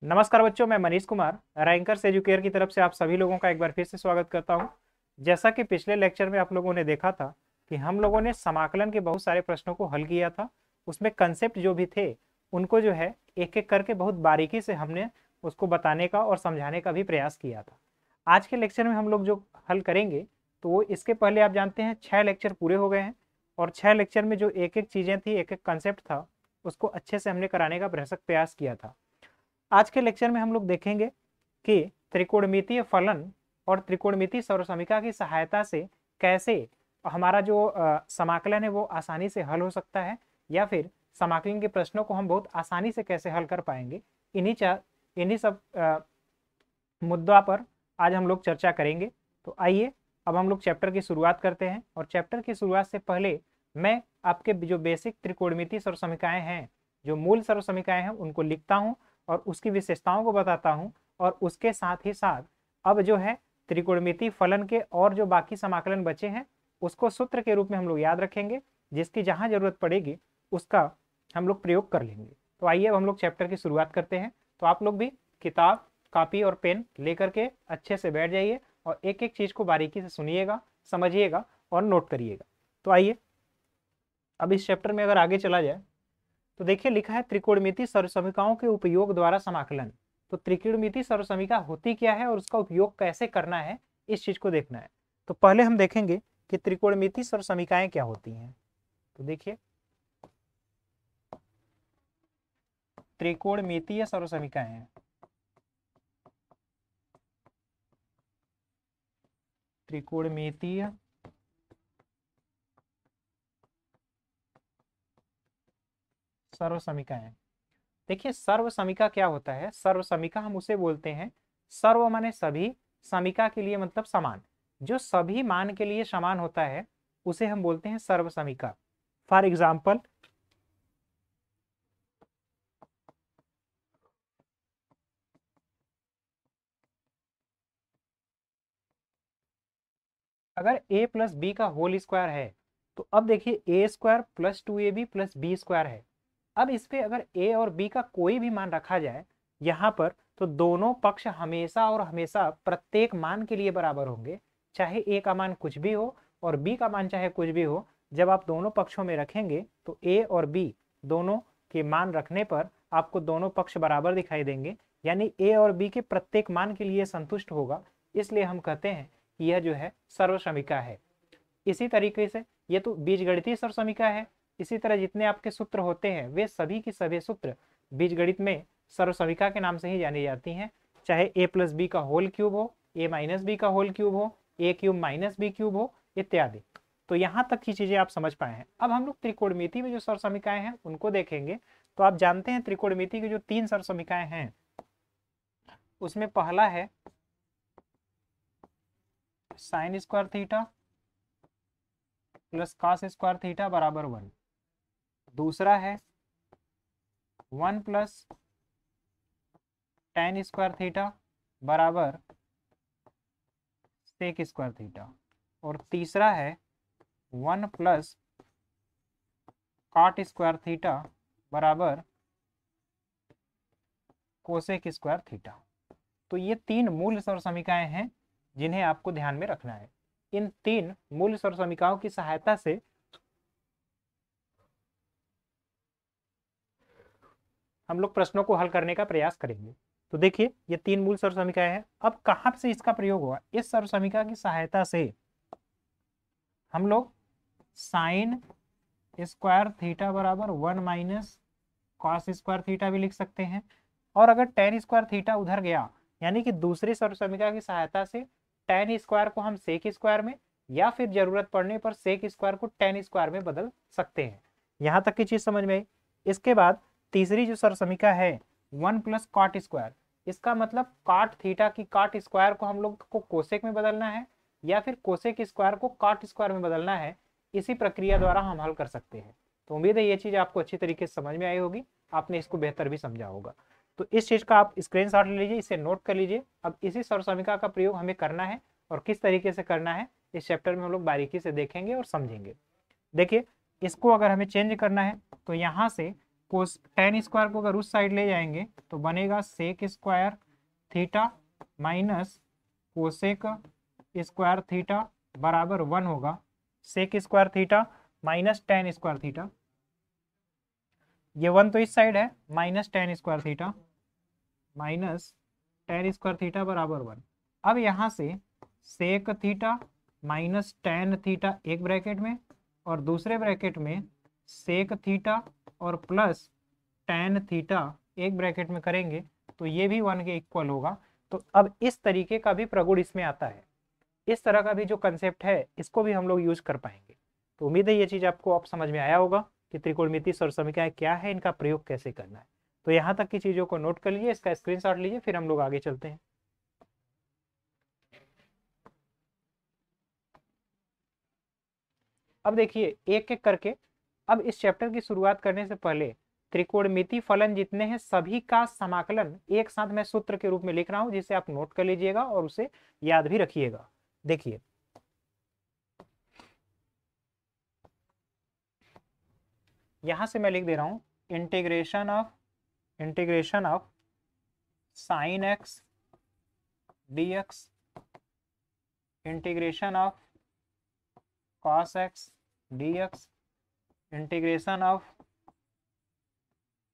नमस्कार बच्चों, मैं मनीष कुमार रैंकर्स एजुकेयर की तरफ से आप सभी लोगों का एक बार फिर से स्वागत करता हूं। जैसा कि पिछले लेक्चर में आप लोगों ने देखा था कि हम लोगों ने समाकलन के बहुत सारे प्रश्नों को हल किया था। उसमें कंसेप्ट जो भी थे उनको जो है एक एक करके बहुत बारीकी से हमने उसको बताने का और समझाने का भी प्रयास किया था। आज के लेक्चर में हम लोग जो हल करेंगे तो वो इसके पहले आप जानते हैं 6 लेक्चर पूरे हो गए हैं और 6 लेक्चर में जो एक एक चीज़ें थी, एक एक कंसेप्ट था, उसको अच्छे से हमने कराने का प्रयास किया था। आज के लेक्चर में हम लोग देखेंगे कि त्रिकोणमितीय फलन और त्रिकोणमितीय सर्वसमीका की सहायता से कैसे हमारा जो समाकलन है वो आसानी से हल हो सकता है, या फिर समाकलन के प्रश्नों को हम बहुत आसानी से कैसे हल कर पाएंगे। इन्हीं सब मुद्दा पर आज हम लोग चर्चा करेंगे। तो आइए अब हम लोग चैप्टर की शुरुआत करते हैं। और चैप्टर की शुरुआत से पहले मैं आपके जो बेसिक त्रिकोणमितीय सर्वसमीकाएं हैं, जो मूल सर्वसमीकाएं हैं, उनको लिखता हूं और उसकी विशेषताओं को बताता हूं। और उसके साथ ही साथ अब जो है त्रिकोणमितीय फलन के और जो बाकी समाकलन बचे हैं उसको सूत्र के रूप में हम लोग याद रखेंगे, जिसकी जहां जरूरत पड़ेगी उसका हम लोग प्रयोग कर लेंगे। तो आइए अब हम लोग चैप्टर की शुरुआत करते हैं। तो आप लोग भी किताब, कॉपी और पेन लेकर के अच्छे से बैठ जाइए और एक एक चीज को बारीकी से सुनिएगा, समझिएगा और नोट करिएगा। तो आइए अब इस चैप्टर में अगर आगे चला जाए तो देखिए लिखा है त्रिकोणमितीय सर्वसमीकाओं के उपयोग द्वारा समाकलन। तो त्रिकोणमितीय सर्वसमीका होती क्या है और उसका उपयोग कैसे करना है, इस चीज को देखना है। तो पहले हम देखेंगे कि त्रिकोणमितीय सर्वसमीकाएं क्या होती हैं। तो देखिए त्रिकोणमितीय सर्वसमीकाएं हैं। त्रिकोणमितीय सर्वसमीकाएं। देखिए सर्वसमीका क्या होता है। सर्वसमीका हम उसे बोलते हैं, सर्व माने सभी, समीका के लिए मतलब समान, जो सभी मान के लिए समान होता है उसे हम बोलते हैं सर्वसमीका। फॉर एग्जाम्पल अगर a प्लस बी का होल स्क्वायर है तो अब देखिए a square plus 2ab plus b square है। अब इस पे अगर a और b का कोई भी मान रखा जाए यहाँ पर, तो दोनों पक्ष हमेशा और हमेशा प्रत्येक मान के लिए बराबर होंगे। चाहे a का मान कुछ भी हो और b का मान चाहे कुछ भी हो, जब आप दोनों पक्षों में रखेंगे तो a और b दोनों के मान रखने पर आपको दोनों पक्ष बराबर दिखाई देंगे, यानी a और b के प्रत्येक मान के लिए संतुष्ट होगा। इसलिए हम कहते हैं कि यह जो है सर्वसमीका है। इसी तरीके से ये तो बीजगणितीय सर्वसमीका है। इसी तरह जितने आपके सूत्र होते हैं वे सभी के सभी सूत्र बीजगणित में सर्वसमीका के नाम से ही जानी जाती हैं। चाहे a प्लस बी का होल क्यूब हो, a माइनस बी का होल क्यूब हो, a cube minus b cube हो, इत्यादि। तो यहाँ तक की चीजें आप समझ पाए हैं। अब हम लोग त्रिकोणमिति में जो सर्वसमीकाएं हैं उनको देखेंगे। तो आप जानते हैं त्रिकोणमिति की जो 3 सर्वसमीकाएं हैं उसमें पहला है sine square theta plus cos square theta बराबर 1। दूसरा है 1 प्लस टेन स्क्वायर थीटा बराबर सेक स्क्वायर थीटा। और तीसरा है 1 प्लस कॉट स्क्वायर थीटा बराबर कोसेक स्क्वायर थीटा। तो ये 3 मूल सर्वसमीकाएं हैं जिन्हें आपको ध्यान में रखना है। इन 3 मूल सर्वसमीकाओं की सहायता से हम लोग प्रश्नों को हल करने का प्रयास करेंगे। तो देखिए ये 3 मूल सर्वसमीकाएं हैं। अब कहां से इसका प्रयोग हुआ, इस सर्वसमीका की सहायता से हम लोग साइन स्क्वायर थीटा बराबर 1 माइनस कॉस स्क्वायर थीटा भी लिख सकते हैं। और अगर टेन स्क्वायर थीटा उधर गया, यानी कि दूसरी सर्वसमीका की सहायता से टेन स्क्वायर को हम सेक स्क्वायर में, या फिर जरूरत पड़ने पर सेक स्क्वायर को टेन स्क्वायर में बदल सकते हैं। यहां तक की चीज समझ में आई। इसके बाद तीसरी जो सर्वसमीका है 1 प्लस कॉट स्क्वायर, इसका मतलब कॉट थीटा की कॉट स्क्वायर को हम लोग को कोसेक में बदलना है, या फिर कोसेक स्क्वायर को कॉट स्क्वायर में बदलना है। इसी प्रक्रिया द्वारा हम हल कर सकते हैं। तो उम्मीद है ये चीज आपको अच्छी तरीके से समझ में आई होगी, आपने इसको बेहतर भी समझा होगा। तो इस चीज का आप स्क्रीनशॉट ले लीजिए, इसे नोट कर लीजिए। अब इसी सर्वसमीका का प्रयोग हमें करना है और किस तरीके से करना है इस चैप्टर में हम लोग बारीकी से देखेंगे और समझेंगे। देखिए इसको अगर हमें चेंज करना है तो यहाँ से कोस टेन स्क्वायर को अगर उस साइड ले जाएंगे तो बनेगा sec square theta minus cosec square theta बराबर 1 होगा। Sec square theta minus tan square theta, ये 1 तो इस साइड है, minus tan square theta minus tan square theta बराबर 1। अब यहाँ से sec theta minus tan theta एक ब्रैकेट में और दूसरे ब्रैकेट में सेक थीटा और प्लस टेन थीटा एक ब्रैकेट में करेंगे तो ये भी 1 के इक्वल होगा। तो अब इस तरीके का भी प्रगुण इसमें आता है, इस तरह का भी जो कंसेप्ट है इसको भी हम लोग यूज कर पाएंगे। तो उम्मीद है ये चीज आपको अब समझ में आया होगा कि त्रिकोणमितीय सर्वसमीकरण क्या है, इनका प्रयोग कैसे करना है। तो यहाँ तक की चीजों को नोट कर लीजिए, इसका स्क्रीनशॉट लीजिए, फिर हम लोग आगे चलते हैं। अब देखिए एक एक करके, अब इस चैप्टर की शुरुआत करने से पहले त्रिकोणमितीय फलन जितने हैं सभी का समाकलन एक साथ मैं सूत्र के रूप में लिख रहा हूं, जिसे आप नोट कर लीजिएगा और उसे याद भी रखिएगा। देखिए यहां से मैं लिख दे रहा हूं integration of sine x dx, integration of cos x dx, integration of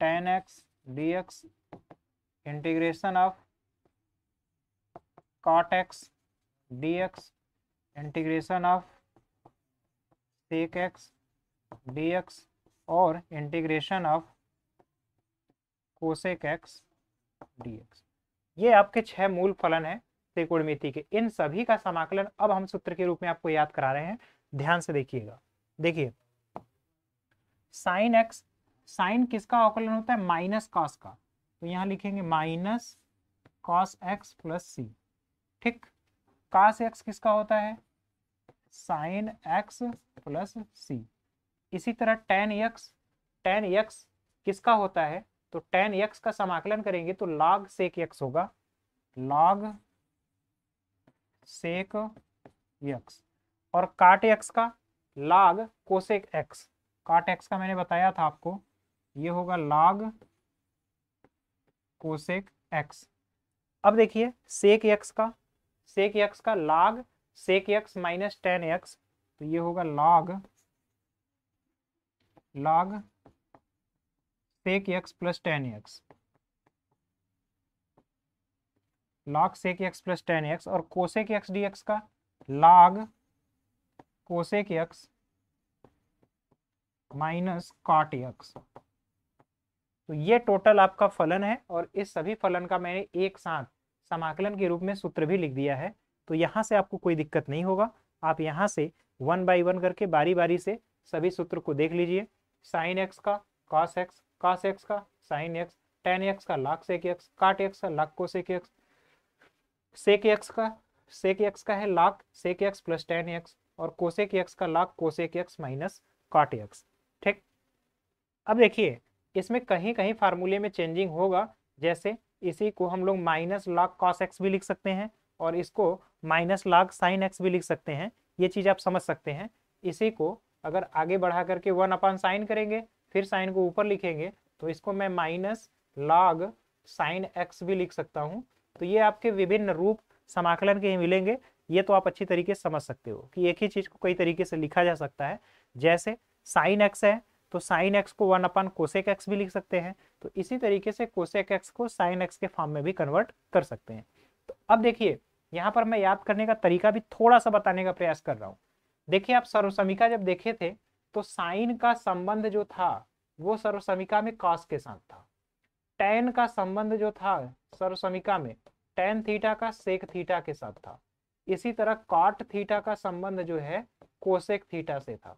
tan x dx, integration of cot x dx, integration of sec x dx और integration of cosec x dx। ये आपके 6 मूल फलन है त्रिकोणमिति के। इन सभी का समाकलन अब हम सूत्र के रूप में आपको याद करा रहे हैं, ध्यान से देखिएगा। देखिए साइन एक्स, साइन किसका अवकलन होता है? माइनस कॉस का, तो यहां लिखेंगे माइनस कॉस एक्स प्लस सी। ठीक, कॉस एक्स किसका होता है? साइन एक्स प्लस सी। इसी तरह टेन एक्स, टेन एक्स किसका होता है? तो टेन एक्स का समाकलन करेंगे तो लॉग सेक एक्स होगा, लॉग सेक एक्स। और काट एक्स का log cosec x, cot x का मैंने बताया था आपको, ये होगा लॉग कोसेक एक्स। अब देखिए सेक एक्स का, सेक एक्स का log sec x minus tan x, तो ये होगा log sec x plus tan x, log sec x plus tan x. और कोसेक एक्स डी एक्स का log cosec x minus cot x. तो ये total आपका फलन है और इस सभी फलन का मैंने एक साथ समाकलन के रूप में सूत्र भी लिख दिया है। तो यहाँ से आपको कोई दिक्कत नहीं होगा, आप यहाँ से 1 बाई 1 करके बारी बारी से सभी सूत्र को देख लीजिए। साइन एक्स का कॉस एक्स, कॉस एक्स का साइन एक्स, टेन एक्स का log sec x, cot x का log cosec x, sec x का है log sec x plus tan x और कोसेक एक्स का log cosec x minus cot x. ठीक, अब देखिए इसमें कहीं कहीं फार्मूले में चेंजिंग होगा, जैसे इसी को हम लोग माइनस लॉग कॉस एक्स भी लिख सकते हैं और इसको माइनस लॉग साइन एक्स भी लिख सकते हैं, ये चीज आप समझ सकते हैं। इसी को अगर आगे बढ़ा करके 1 अपॉन साइन करेंगे, फिर साइन को ऊपर लिखेंगे, तो इसको मैं माइनस लॉग साइन एक्स भी लिख सकता हूँ। तो ये आपके विभिन्न रूप समाकलन के ही मिलेंगे, ये तो आप अच्छी तरीके से समझ सकते हो कि एक ही चीज को कई तरीके से लिखा जा सकता है। जैसे साइन एक्स है तो साइन एक्स को 1 अपॉन कोसेक एक्स भी लिख सकते हैं, तो इसी तरीके से कोसेक एक्स को साइन एक्स के फॉर्म में भी कन्वर्ट कर सकते हैं। तो अब देखिए यहाँ पर मैं याद करने का तरीका भी थोड़ा सा बताने का प्रयास कर रहा हूँ। देखिए आप सर्वसमीका जब देखे थे तो साइन का संबंध जो था वो सर्वसमीका में कॉस के साथ था, टेन का संबंध जो था सर्वसमीका में टेन थीटा का सेक थीटा के साथ था। इसी तरह कॉट थीटा का संबंध जो है कोसेक थीटा से था।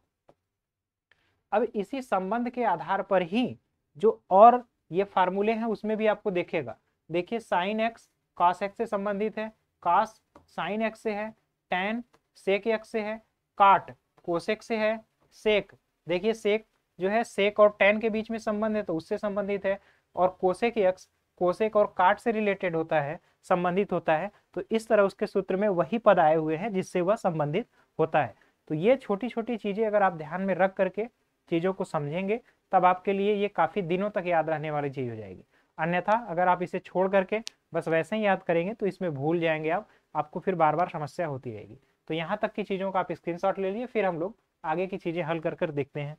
अब इसी संबंध के आधार पर ही जो और ये फार्मूले हैं उसमें भी आपको देखेगा। देखिए साइन एक्स कॉस एक्स से संबंधित है, कॉस साइन एक्स से है, टेन सेक एक्स से है, काट कोसेक से है, सेक देखिए सेक जो है सेक और टेन के बीच में संबंध है तो उससे संबंधित है, और कोसेक एक्स कोसेक और काट से रिलेटेड होता है, संबंधित होता है। तो इस तरह उसके सूत्र में वही पद आए हुए हैं जिससे वह संबंधित होता है। तो ये छोटी छोटी चीजें अगर आप ध्यान में रख करके चीजों को समझेंगे तब आपके लिए ये काफी दिनों तक याद रहने वाली चीज हो जाएगी। अन्यथा अगर आप इसे छोड़ करके बस वैसे ही याद करेंगे तो इसमें भूल जाएंगे आप, आपको फिर बार बार समस्या होती रहेगी। तो यहाँ तक की चीजों का आप स्क्रीनशॉट ले लीजिए, फिर हम लोग आगे की चीजें हल कर कर देखते हैं।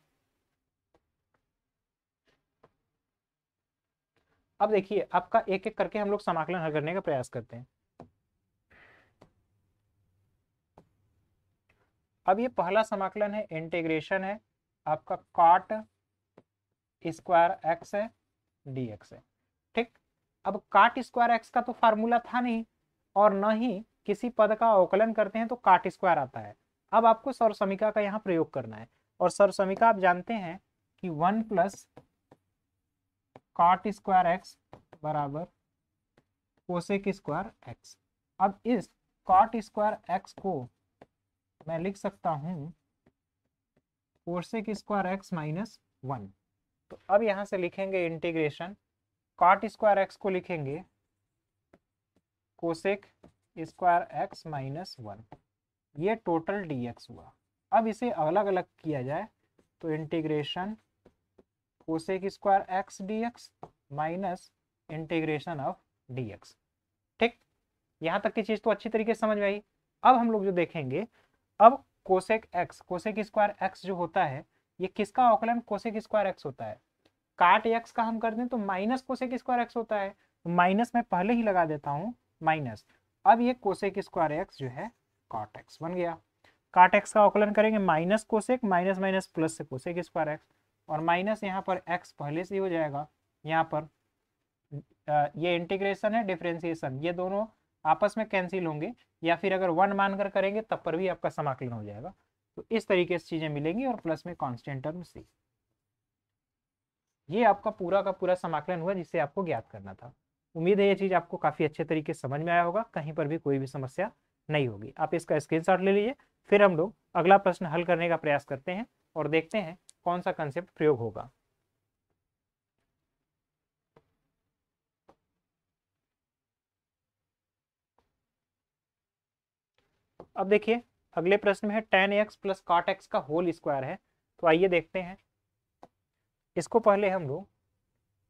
अब देखिए आपका एक एक करके हम लोग समाकलन हल करने का प्रयास करते हैं। अब ये पहला समाकलन है, इंटीग्रेशन है आपका कॉट स्क्वायर एक्स है dx है। ठीक, अब काट स्क्वायर एक्स का तो फार्मूला था नहीं, और न ही किसी पद का अवकलन करते हैं तो काट स्क्वायर आता है। अब आपको सर्वसमीका का यहाँ प्रयोग करना है, और सर्वसमीका आप जानते हैं कि 1 प्लस कॉट स्क्वायर एक्स बराबर कोसेक स्क्वायर एक्स। अब इस कॉट स्क्वायर एक्स को मैं लिख सकता हूं कोसेक स्क्वायर एक्स माइनस 1। तो अब यहां से लिखेंगे इंटीग्रेशन, कॉट स्क्वायर एक्स को लिखेंगे कोसेक स्क्वायर एक्स माइनस 1, ये टोटल dx हुआ। अब इसे अलग अलग किया जाए तो integration cosec square x dx minus integration of dx। ठीक, यहां तक की चीज तो अच्छी तरीके से समझ में आई। अब हम लोग जो देखेंगे, अब कोसेक स्क्वायर एक्स जो होता है, ये किसका अवकलन कोसेक स्क्वायर एक्स होता है? काट एक्स का हम कर दें तो माइनस कोसेक स्क्वायर एक्स होता है, तो माइनस मैं पहले ही लगा देता हूं माइनस। अब ये कोसेक स्क्वायर एक्स जो है कॉट एक्स बन गया। काट एक्स का अवकलन करेंगे minus cosec, minus minus plus से कोसेक स्क्वायर एक्स, और माइनस यहाँ पर एक्स पहले से ही हो जाएगा। यहाँ पर ये इंटीग्रेशन है, डिफरेंशिएशन, ये दोनों आपस में कैंसिल होंगे, या फिर अगर 1 मानकर करेंगे तब पर भी आपका समाकलन हो जाएगा। तो इस तरीके से चीजें मिलेंगी, और प्लस में कांस्टेंट टर्म सी। ये आपका पूरा का पूरा समाकलन हुआ जिसे आपको ज्ञात करना था। उम्मीद है ये चीज आपको काफी अच्छे तरीके से समझ में आया होगा, कहीं पर भी कोई भी समस्या नहीं होगी। आप इसका स्क्रीनशॉट ले लीजिए, फिर हम लोग अगला प्रश्न हल करने का प्रयास करते हैं और देखते हैं कौन सा कंसेप्ट प्रयोग होगा। अब देखिए अगले प्रश्न में है tan x plus cot x का होल स्क्वायर है। तो आइए देखते हैं, इसको पहले हम लोग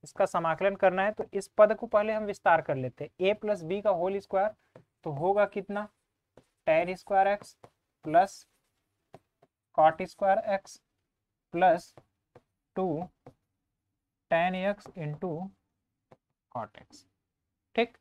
इसका समाकलन करना है, तो इस पद को पहले हम विस्तार कर लेते हैं। a प्लस बी का होल स्क्वायर तो होगा कितना, tan square x plus cot square x plus 2 tan x into cot x. ठीक,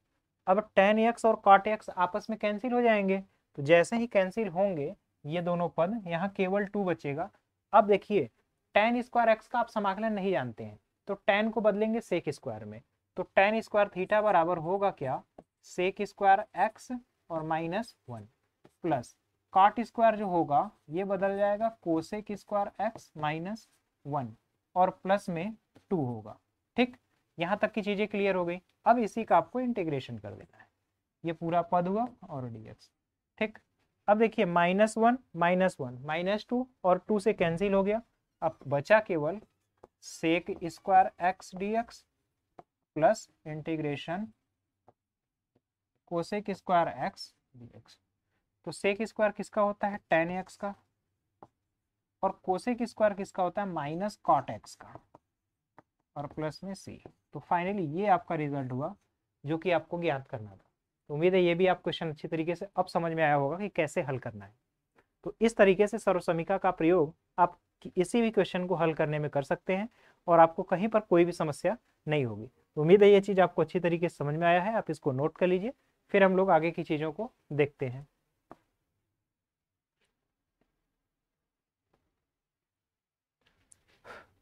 अब tan x और cot x आपस में कैंसिल हो जाएंगे, तो जैसे ही कैंसिल होंगे ये दोनों पद, यहाँ केवल 2 बचेगा। अब देखिए tan स्क्वायर x का आप समाकलन नहीं जानते हैं, तो tan को बदलेंगे सेक स्क्वायर में, तो tan स्क्वायर थीटा बराबर होगा क्या, सेक स्क्वायर x और माइनस 1, प्लस कॉट स्क्वायर जो होगा ये बदल जाएगा कोसेक स्क्वायर x माइनस 1, और प्लस में 2 होगा। ठीक, यहाँ तक की चीजें क्लियर हो गई। अब इसी का आपको इंटीग्रेशन कर देना है, ये पूरा पद हुआ और dx। ठीक, अब देखिए -1 -1 -2 और 2 से कैंसिल हो गया, अब बचा केवल sec square x dx plus integration cosec square x dx। तो सेक स्क्वायर किसका होता है, tan x का, और कोसेक स्क्वायर किसका होता है, माइनस कॉट एक्स का, और प्लस में c। तो फाइनली ये आपका रिजल्ट हुआ जो कि आपको ज्ञात करना था। तो उम्मीद है ये भी आप क्वेश्चन अच्छी तरीके से अब समझ में आया होगा कि कैसे हल करना है। तो इस तरीके से सर्वसमीका का प्रयोग आप किसी भी क्वेश्चन को हल करने में कर सकते हैं, और आपको कहीं पर कोई भी समस्या नहीं होगी। तो उम्मीद है ये चीज आपको अच्छी तरीके से समझ में आया है, आप इसको नोट कर लीजिए, फिर हम लोग आगे की चीजों को देखते हैं।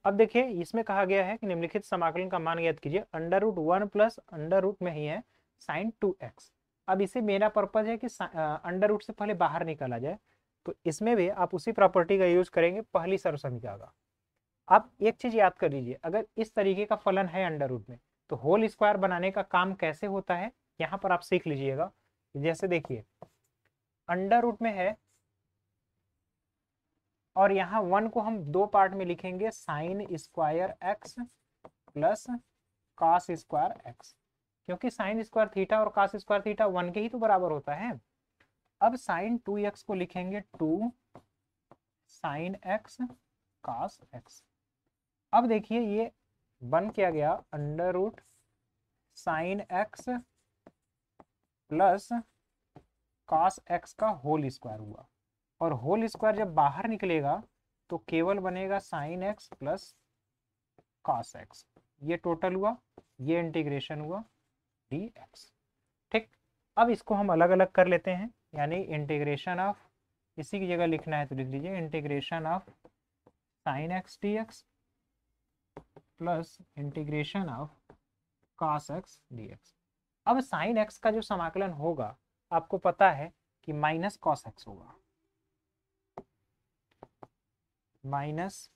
अब देखिए इसमें कहा गया है कि निम्नलिखित समाकलन का मान ज्ञात कीजिए, √1 प्लस अंडर रूट में ही है sin 2x। अब इसे मेरा पर्पज है कि अंडर रूट से पहले बाहर निकाला जाए, तो इसमें भी आप उसी प्रॉपर्टी का यूज करेंगे पहली सर्वसमीका का। आप एक चीज याद कर लीजिए, अगर इस तरीके का फलन है अंडर रूट में, तो होल स्क्वायर बनाने का काम कैसे होता है यहाँ पर आप सीख लीजिएगा। जैसे देखिए अंडर रूट में है, और यहाँ 1 को हम 2 पार्ट में लिखेंगे, sign square x plus cos square x, क्योंकि साइन स्क्वायर थीटा और कॉस स्क्वायर थीटा 1 के ही तो बराबर होता है। अब साइन 2x को लिखेंगे 2 साइन एक्स कॉस एक्स, अब देखिए ये बन क्या गया, under root sine x plus cos x का होल स्क्वायर हुआ, और होल स्क्वायर जब बाहर निकलेगा तो केवल बनेगा sine x plus cos x. ये टोटल हुआ, ये इंटीग्रेशन हुआ डी एक्स। ठीक, अब इसको हम अलग अलग कर लेते हैं, यानी इंटीग्रेशन ऑफ, इसी की जगह लिखना है तो लिख लीजिए integration of sine x d x plus integration of cos x d x. अब साइन एक्स का जो समाकलन होगा आपको पता है कि माइनस कॉस एक्स होगा, माइनस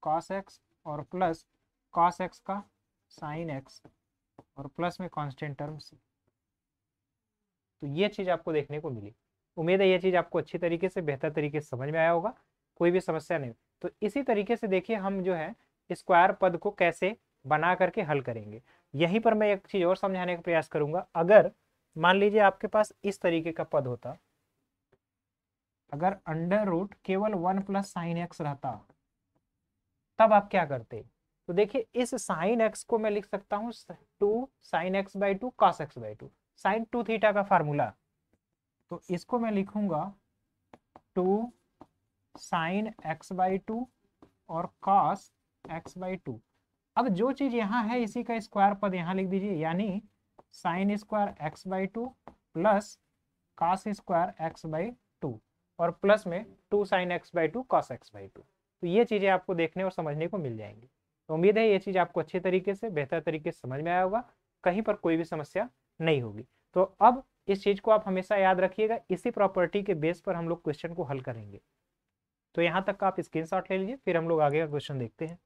कॉस एक्स और प्लस कॉस एक्स का साइन एक्स और प्लस में कांस्टेंट टर्म सी। तो ये चीज आपको देखने को मिली। उम्मीद है ये चीज आपको अच्छी तरीके से, बेहतर तरीके से समझ में आया होगा, कोई भी समस्या नहीं। तो इसी तरीके से देखिए हम जो है स्क्वायर पद को कैसे बना करके हल करेंगे। यहीं पर मैं एक चीज और समझाने का प्रयास करूंगा। अगर मान लीजिए आपके पास इस तरीके का पद होता, अगर अंडर रूट केवल 1 प्लस साइन एक्स रहता, तब आप क्या करते? तो देखिए इस साइन एक्स को मैं लिख सकता हूँ 2 sine x by 2 cos x by 2, sine 2 theta का फार्मूला। तो इसको मैं लिखूंगा 2 साइन एक्स बाई 2 और कॉस एक्स बाई 2। अब जो चीज यहाँ है इसी का स्क्वायर पद यहाँ लिख दीजिए, यानी sign square x by 2 plus cos square x by 2 और प्लस में 2 sine x by 2 cos x by 2। तो ये चीजें आपको देखने और समझने को मिल जाएंगी। तो उम्मीद है ये चीज आपको अच्छे तरीके से, बेहतर तरीके से समझ में आया होगा, कहीं पर कोई भी समस्या नहीं होगी। तो अब इस चीज को आप हमेशा याद रखिएगा, इसी प्रॉपर्टी के बेस पर हम लोग क्वेश्चन को हल करेंगे। तो यहाँ तक का आप स्क्रीनशॉट ले लीजिए, फिर हम लोग आगे का क्वेश्चन देखते हैं।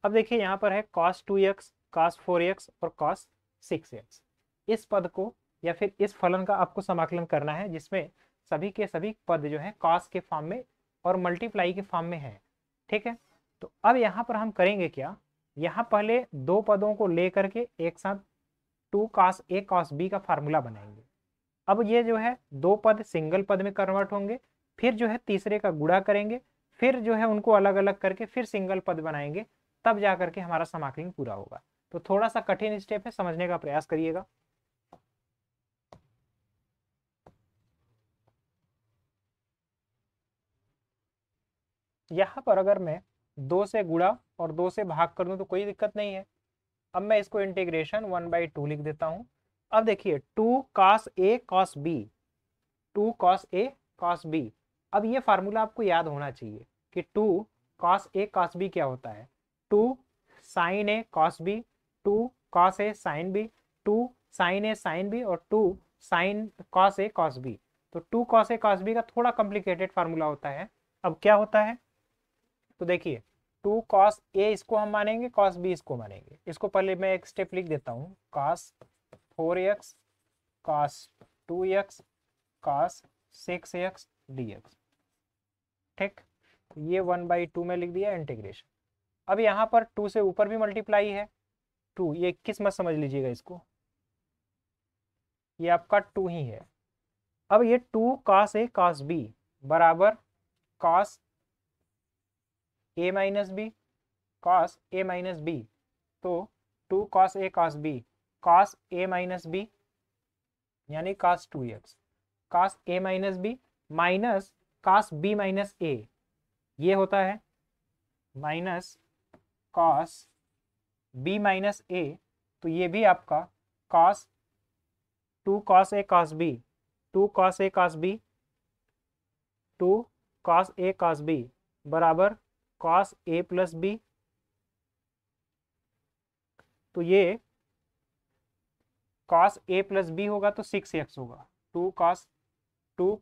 अब देखिए यहाँ पर है cos 2x, cos 4x और cos 6x। इस पद को या फिर इस फलन का आपको समाकलन करना है, जिसमें सभी के सभी पद जो है cos के फॉर्म में और मल्टीप्लाई के फॉर्म में है। ठीक है, तो अब यहाँ पर हम करेंगे क्या, यहाँ पहले दो पदों को लेकर के एक साथ 2 cos a cos b का फार्मूला बनाएंगे। अब ये जो है दो पद सिंगल पद में कन्वर्ट होंगे, फिर जो है तीसरे का गुणा करेंगे, फिर जो है उनको अलग अलग करके फिर सिंगल पद बनाएंगे, तब जा करके हमारा समाकलन पूरा होगा। तो थोड़ा सा कठिन स्टेप है, समझने का प्रयास करिएगा। यहाँ पर अगर मैं 2 से गुणा और 2 से भाग कर दूं तो कोई दिक्कत नहीं है। अब मैं इसको इंटीग्रेशन 1/2 लिख देता हूं। अब देखिए 2 cos a cos b, 2 cos a cos b। अब ये फार्मूला आपको याद होना चाहिए कि 2 cos a cos b क्या होता है, 2 sin a cos b, 2 cos a sin b, 2 sin a sin b और 2 sin cos a cos b। तो 2 cos a cos b का थोड़ा कॉम्प्लिकेटेड फार्मूला होता है। अब क्या होता है, तो देखिए 2 cos a इसको हम मानेंगे, cos b इसको मानेंगे। इसको पहले मैं एक स्टेप लिख देता हूँ, cos 4x cos 2x cos 6x dx। ठीक, ये 1/2 में लिख दिया इंटीग्रेशन। अब यहाँ पर 2 से ऊपर भी मल्टीप्लाई है, 2, ये 21 मत समझ लीजिएगा इसको, ये आपका 2 ही है। अब ये 2 cos a cos b बराबर cos a minus b cos a minus b. तो 2 cos a cos b cos a minus b यानी cos 2x cos a minus b minus cos b minus a, ये होता है minus cos b minus a। तो ये भी आपका cos 2 cos a cos b, 2 cos a cos b, 2 cos a cos b बराबर cos a plus B. तो ये cos a प्लस बी होगा तो 6x होगा। 2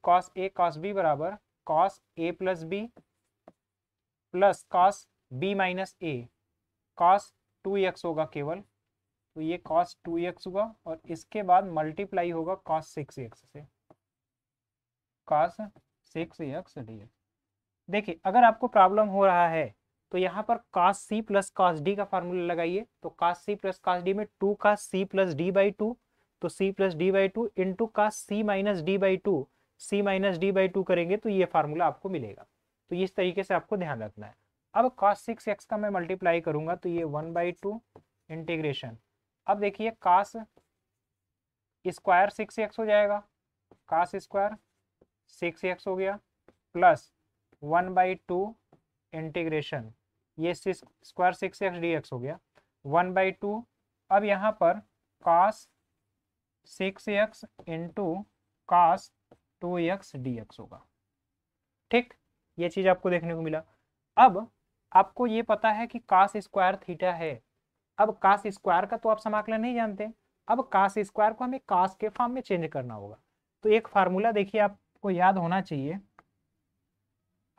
cos a cos b बराबर cos a plus b plus cos b minus a, cos 2x होगा केवल। तो ये cos 2x हुआ और इसके बाद मल्टीप्लाई होगा cos 6x से, cos 6x dx। देखिए अगर आपको प्रॉब्लम हो रहा है तो यहाँ पर cos c plus cos d का फार्मूला लगाइए। तो cos c plus cos d में 2 cos c plus d by 2, तो c plus d by 2 into cos c minus d by 2, c minus d by to करेंगे तो ये formula आपको मिलेगा। तो इस तरीके से आपको ध्यान रखना है। अब cos 6x का मैं मल्टीप्लाई करूंगा तो ये 1/2 इंटीग्रेशन, अब देखिए cos स्क्वायर 6x हो जाएगा, cos स्क्वायर 6x हो गया प्लस 1/2 इंटीग्रेशन, ये स्क्वायर 6x dx हो गया 1/2। अब यहाँ पर cos 6x into cos 2x dx होगा। ठीक, ये चीज आपको देखने को मिला। अब आपको ये पता है कि cos स्क्वायर थीटा है। अब cos स्क्वायर का तो आप समाकलन नहीं जानते, अब cos स्क्वायर को हमें cos के फॉर्म में चेंज करना होगा। तो एक फार्मूला देखिए आपको याद होना चाहिए।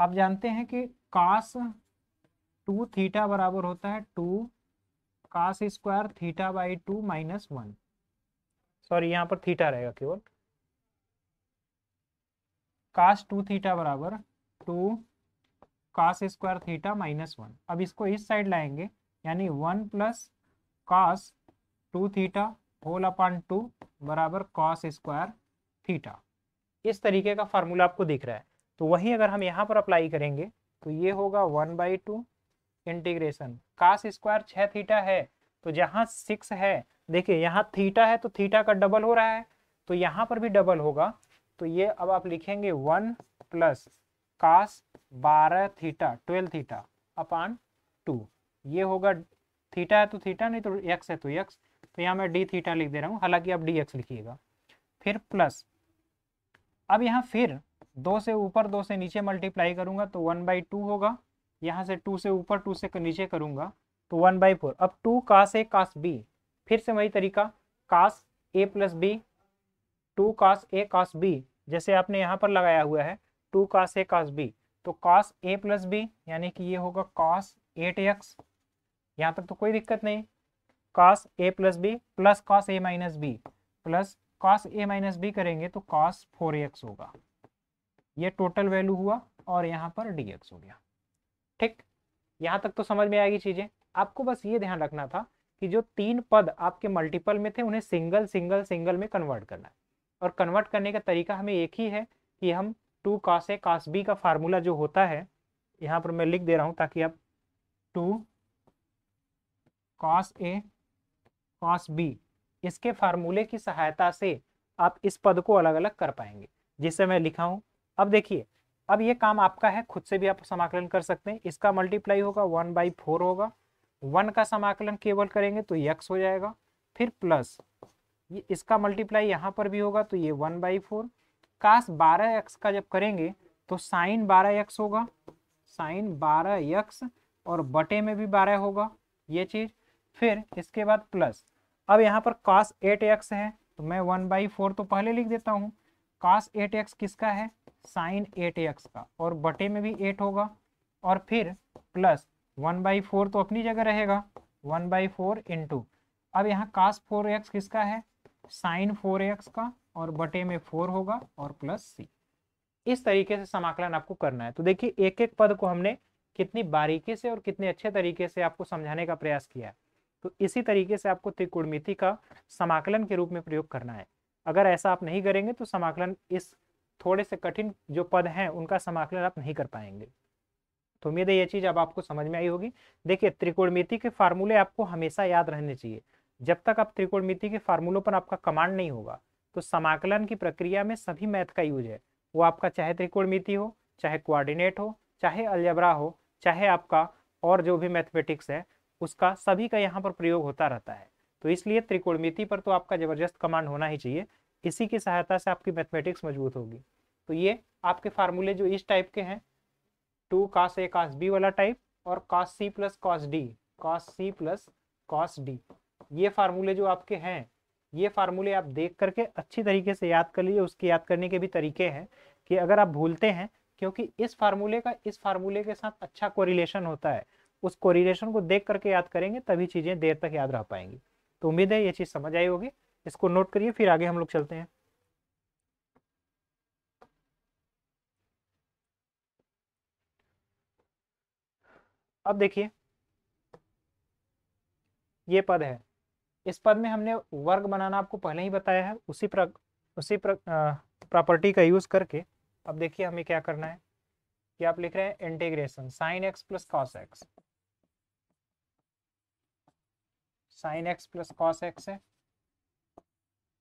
आप जानते हैं कि cos 2 थीटा बराबर होता है 2 cos square theta by 2 minus 1, sorry यहाँ पर थीटा रहेगा केवल, cos 2 थीटा बराबर 2 cos स्क्वायर थीटा माइनस 1। अब इसको इस साइड लाएंगे यानी 1 plus cos 2 theta whole upon 2 बराबर cos स्क्वायर थीटा। इस तरीके का फार्मूला आपको दिख रहा है। तो वही अगर हम यहाँ पर अप्लाई करेंगे तो ये होगा 1/2 इंटीग्रेशन, cos स्क्वायर 6 थीटा है तो जहाँ 6 है, देखिए यहाँ थीटा है तो थीटा का डबल हो रहा है तो यहाँ पर भी डबल होगा। तो ये अब आप लिखेंगे 1 plus cos 12 theta 12 theta upon 2, ये होगा थीटा है तो थीटा, नहीं तो x है तो x, तो यहाँ मैं डी थीटा लिख दे रहा हूँ, हालांकि आप डी एक्स लिखिएगा। फिर प्लस, अब यहाँ फिर 2 से ऊपर 2 से नीचे मल्टीप्लाई करूंगा तो 1/2 होगा, यहाँ से 2 से ऊपर 2 से नीचे करूंगा तो 1/4। अब 2 cos a cos b, फिर से वही तरीका cos a plus b, 2 cos a cos b, जैसे आपने यहाँ पर लगाया हुआ है 2 cos a cos b, तो cos a प्लस बी यानी कि ये होगा cos 8x, यहाँ तक तो कोई दिक्कत नहीं, cos a plus b plus cos a minus b plus cos a minus b करेंगे तो cos 4x होगा, ये टोटल वैल्यू हुआ और यहाँ पर dx हो गया। ठीक, यहाँ तक तो समझ में आएगी चीजें। आपको बस ये ध्यान रखना था कि जो 3 पद आपके मल्टीपल में थे उन्हें सिंगल सिंगल सिंगल में कन्वर्ट करना है, और कन्वर्ट करने का तरीका हमें एक ही है कि हम 2 cos a cos b का फार्मूला जो होता है, यहाँ पर मैं लिख दे रहा हूँ ताकि आप 2 cos a cos b, इसके फार्मूले की सहायता से आप इस पद को अलग अलग कर पाएंगे, जिससे मैं लिखा हूं। अब देखिए, अब ये काम आपका है, खुद से भी आप समाकलन कर सकते हैं। इसका मल्टीप्लाई होगा 1/4 होगा, 1 का समाकलन केवल करेंगे तो x हो जाएगा, फिर प्लस ये इसका मल्टीप्लाई यहाँ पर भी होगा तो ये 1/4, cos 12x का जब करेंगे तो sin 12x होगा, sin 12x और बटे में भी 12 होगा ये चीज, फिर इसके बाद प्लस, अब यहाँ पर cos 8x है तो मैं 1/4 तो पहले लिख देता हूँ, cos 8x किसका है, sin 8x का, और बटे में भी 8 होगा, और फिर प्लस 1/4 तो अपनी जगह रहेगा 1/4 इंटू, अब यहाँ cos 4x किसका है, sin 4x का, और बटे में 4 होगा और प्लस c। इस तरीके से समाकलन आपको करना है। तो देखिए एक एक पद को हमने कितनी बारीकी से और कितने अच्छे तरीके से आपको समझाने का प्रयास किया है। तो इसी तरीके से आपको त्रिकोणमिति का समाकलन के रूप में प्रयोग करना है। अगर ऐसा आप नहीं करेंगे तो समाकलन, इस थोड़े से कठिन जो पद हैं उनका समाकलन आप नहीं कर पाएंगे। तो उम्मीद है ये चीज अब आपको समझ में आई होगी। देखिए त्रिकोणमिति के फार्मूले आपको हमेशा याद रहने चाहिए। जब तक आप त्रिकोणमिति के फार्मूलों पर आपका कमांड नहीं होगा तो समाकलन की प्रक्रिया में सभी मैथ का यूज है, वो आपका चाहे त्रिकोणमिति हो, चाहे कोऑर्डिनेट हो, चाहे अलजेब्रा हो, चाहे आपका और जो भी मैथमेटिक्स है उसका, सभी का यहाँ पर प्रयोग होता रहता है। तो इसलिए त्रिकोणमिति पर तो आपका जबरदस्त कमांड होना ही चाहिए, इसी की सहायता से आपकी मैथमेटिक्स मजबूत होगी। तो ये आपके फार्मूले जो इस टाइप के हैं, 2 cos a cos b वाला टाइप और cos c plus cos d, cos c plus cos d, ये फार्मूले जो आपके हैं, ये फार्मूले आप देख करके अच्छी तरीके से याद कर लीजिए। उसके याद करने के भी तरीके हैं कि अगर आप भूलते हैं, क्योंकि इस फार्मूले का इस फार्मूले के साथ अच्छा कोरिलेशन होता है, उस कोरिलेशन को देख करके याद करेंगे तभी चीजें देर तक याद रह पाएंगी। तो उम्मीद है ये चीज समझ आई होगी, इसको नोट करिए, फिर आगे हम लोग चलते हैं। अब देखिए ये पद है, इस पद में हमने वर्ग बनाना आपको पहले ही बताया है, प्रॉपर्टी का यूज करके अब देखिए हमें क्या करना है कि आप लिख रहे हैं integration sign x plus cos x, sign x plus cos x है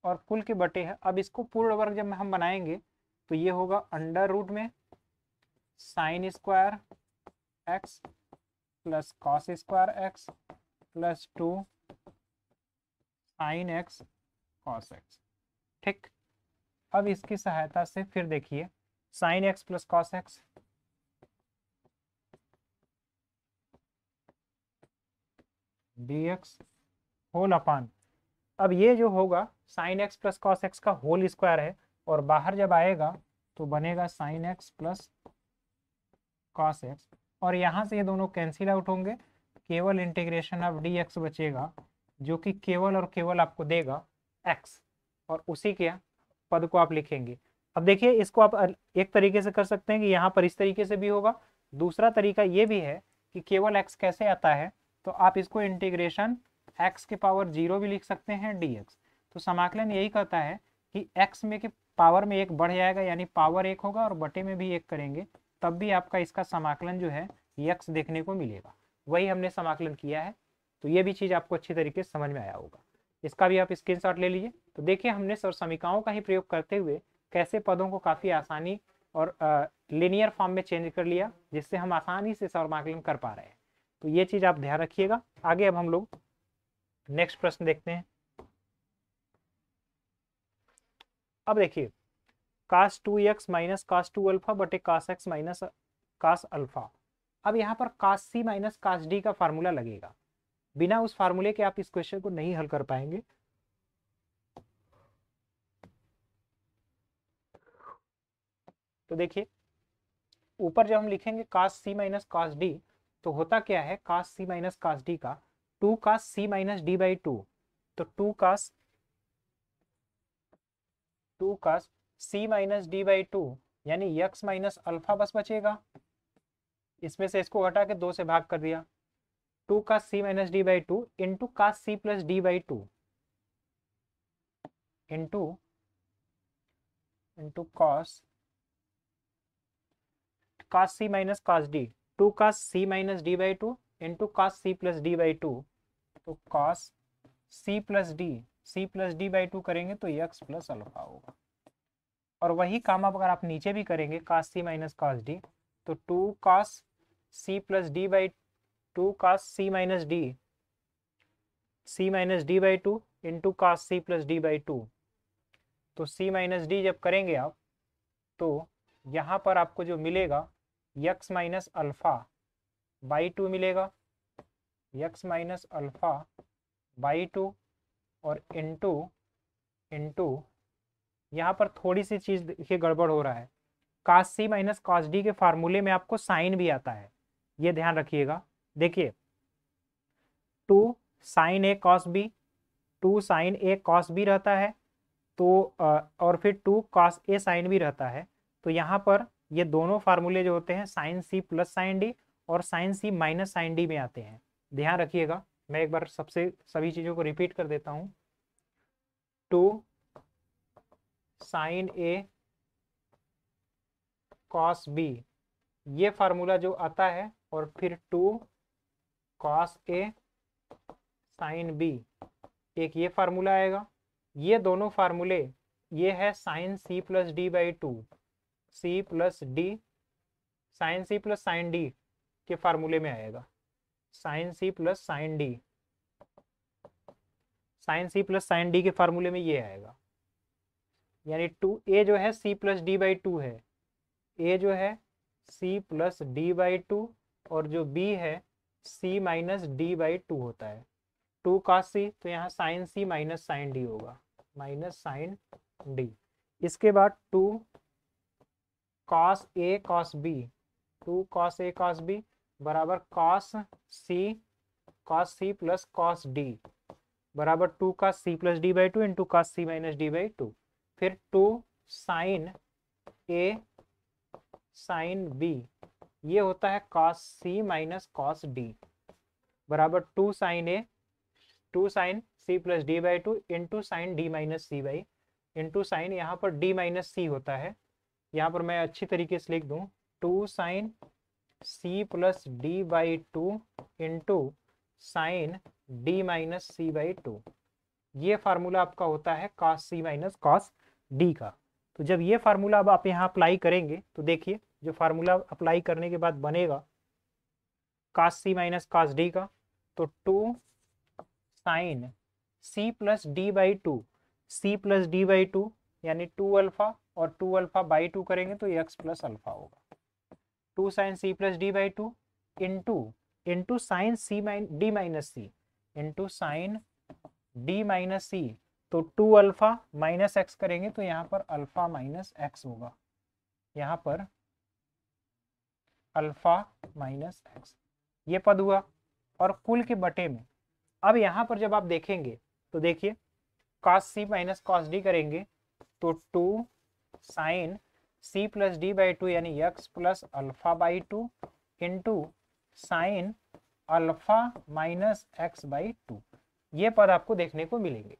और कुल के बटे है। अब इसको पूर्ण वर्ग जब हम बनाएंगे तो ये होगा अंडर रूट में sine square x plus cos square x plus 2 sine x cos x. ठीक, अब इसकी सहायता से फिर देखिए sine x plus cos x dx whole upon, अब ये जो होगा sine x plus cos x का होल स्क्वायर है और बाहर जब आएगा तो बनेगा sine x plus cos x और यहाँ से ये दोनों कैंसिल आउट होंगे, केवल इंटीग्रेशन ऑफ dx बचेगा जो कि केवल और केवल आपको देगा x और उसी के पद को आप लिखेंगे। अब देखिए इसको आप एक तरीके से कर सकते हैं कि यहाँ पर इस तरीके से भी होगा, दूसरा तरीका ये भी है कि केवल x कैसे आता है तो आप इसको इंटीग्रेशन x के पावर 0 भी लिख सकते हैं dx। तो समाकलन यही कहता है कि x में के पावर में एक बढ़ जाएगा यानी पावर 1 होगा और बटे में भी 1 करेंगे तब भी आपका इसका समाकलन जो है x देखने को मिलेगा। वही हमने समाकलन किया है, तो ये भी चीज़ आपको अच्छी तरीके से समझ में आया होगा। इसका भी आप स्क्रीनशॉट ले लीजिए। तो देखिए हमने समीकरणों का ही प्रयोग करते हुए कैसे पदों को काफ़ी आसानी और लिनियर फॉर्म में चेंज कर लिया जिससे हम आसानी से समाकलन कर पा रहे हैं। तो ये चीज़ आप ध्यान रखिएगा। आगे अब हम लोग नेक्स्ट प्रश्न देखते हैं। अब देखिए cos 2x minus cos 2 alpha बटे cos x minus cos alpha. अब यहाँ पर cos c minus cos d का फार्मूला लगेगा, बिना उस फार्मूले के आप इस क्वेश्चन को नहीं हल कर पाएंगे। तो देखिए ऊपर जब हम लिखेंगे cos c minus cos d तो होता क्या है cos c minus cos d का 2 cos c minus d by 2, तो 2 cos c minus d by 2 यानी x माइनस अल्फा बस बचेगा, इसमें से इसको हटा के 2 से भाग कर दिया। 2 cos c minus d by 2 into cos c plus d by 2 into cos c minus cos d, 2 cos c minus d by 2 into cos c plus d by 2, तो cos c plus d by 2 करेंगे तो x plus alpha होगा। और वही काम अगर आप नीचे भी करेंगे cos c minus cos d तो 2 cos c plus d by 2 cos c minus d by 2 into cos c plus d by 2, तो c माइनस d जब करेंगे आप तो यहाँ पर आपको जो मिलेगा x माइनस अल्फा बाई 2 मिलेगा, x माइनस अल्फा बाई 2 और इंटू यहाँ पर थोड़ी सी चीज़ देखिए गड़बड़ हो रहा है, cos c minus cos d के फार्मूले में आपको साइन भी आता है, ये ध्यान रखिएगा। देखिए 2 साइन ए कॉस बी, 2 साइन ए कॉस बी रहता है तो और फिर 2 cos ए साइन भी रहता है। तो यहाँ पर ये दोनों फार्मूले जो होते हैं साइन सी प्लस साइन डी और sine c minus sine d में आते हैं, ध्यान रखिएगा। मैं एक बार सभी चीज़ों को रिपीट कर देता हूँ। 2 साइन ए कॉस बी ये फार्मूला जो आता है और फिर 2 cos ए साइन बी एक ये फार्मूला आएगा। ये दोनों फार्मूले ये है sine C plus D by 2, c plus d sine C plus sine d के फार्मूले में आएगा, साइन सी प्लस साइन डी, साइन सी प्लस साइन डी के फार्मूले में ये आएगा। यानी 2 ए जो है सी प्लस डी बाई 2 है, ए जो है सी प्लस डी बाई 2 और जो बी है सी माइनस डी बाई 2 होता है। 2 cos सी तो यहाँ sine c minus sine d होगा, माइनस साइन डी। इसके बाद 2 cos a cos b, 2 cos a cos b बराबर cos c plus cos D बराबर 2 cos c plus D by 2 into cos C minus d by 2। फिर 2 sign ए sine B ये होता है cos सी minus cos D बराबर 2 sine C plus D by 2 into sine D minus C by into sine, यहाँ पर D minus सी होता है, यहाँ पर मैं अच्छी तरीके से लिख दूँ, 2 sine C plus D by two into sine D minus C by two. ये फार्मूला आपका होता है कॉस सी माइनस कॉस डी का। तो जब ये फार्मूला अब आप यहाँ अप्लाई करेंगे तो देखिए जो फार्मूला अप्लाई करने के बाद बनेगा कॉस सी माइनस कॉस डी का, तो 2 sine C plus D by two, C plus D by two यानी 2 अल्फा, और 2 अल्फा बाई टू करेंगे तो एक्स प्लस अल्फा होगा। 2 sine C plus D by two into sine c d minus c into sine D minus c, तो 2 alpha minus x करेंगे तो यहाँ पर अल्फा माइनस एक्स होगा, यहाँ पर अल्फा माइनस एक्स, ये पद हुआ। और कुल के बटे में अब यहाँ पर जब आप देखेंगे तो देखिए कॉस सी माइनस कॉस डी करेंगे तो 2 sine C plus D by two यानी x plus alpha by two into sine alpha minus x by two, ये पद आपको देखने को मिलेंगे।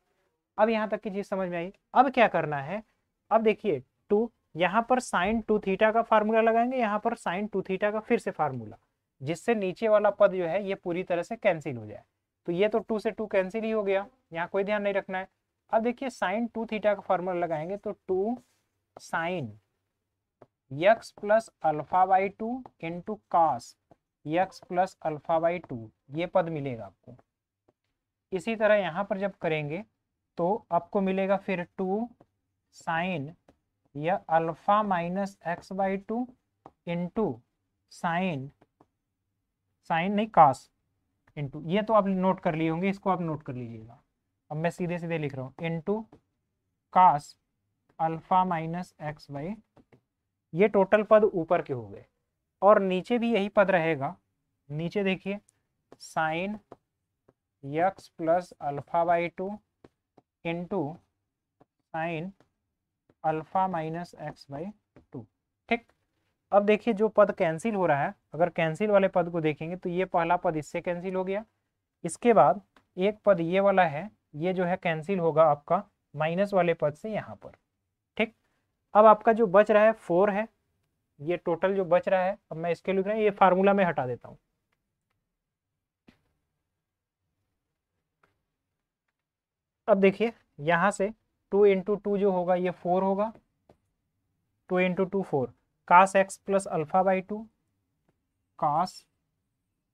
अब यहाँ तक की चीज समझ में आई। अब क्या करना है, अब देखिए 2 यहाँ पर साइन 2 थीटा का फार्मूला लगाएंगे, यहाँ पर साइन 2 थीटा का फिर से फार्मूला, जिससे नीचे वाला पद जो है ये पूरी तरह से कैंसिल हो जाए। तो ये तो 2 से 2 कैंसिल ही हो गया, यहाँ कोई ध्यान नहीं रखना है। अब देखिए साइन 2 थीटा का फार्मूला लगाएंगे तो 2 sine x plus alpha by two into cos x plus alpha by two, ये पद मिलेगा आपको। इसी तरह यहाँ पर जब करेंगे तो आपको मिलेगा फिर 2 साइन या alpha minus x by two into sign नहीं कॉस इंटू, ये तो आप नोट कर लिए होंगे, इसको आप नोट कर लीजिएगा। अब मैं सीधे सीधे लिख रहा हूँ into cos alpha minus x by, ये टोटल पद ऊपर के हो गए। और नीचे भी यही पद रहेगा, नीचे देखिए sine x plus alpha by two into sine alpha minus x by to. ठीक, अब देखिए जो पद कैंसिल हो रहा है, अगर कैंसिल वाले पद को देखेंगे तो ये पहला पद इससे कैंसिल हो गया, इसके बाद एक पद ये वाला है, ये जो है कैंसिल होगा आपका माइनस वाले पद से यहाँ पर। ठीक, अब आपका जो बच रहा है 4 है, ये टोटल जो बच रहा है, अब मैं इसके लिख रहा हूँ, ये फार्मूला में हटा देता हूँ। अब देखिए यहाँ से 2 इंटू टू जो होगा ये 4 होगा, 2 into two 4, cos x plus alpha by two, cos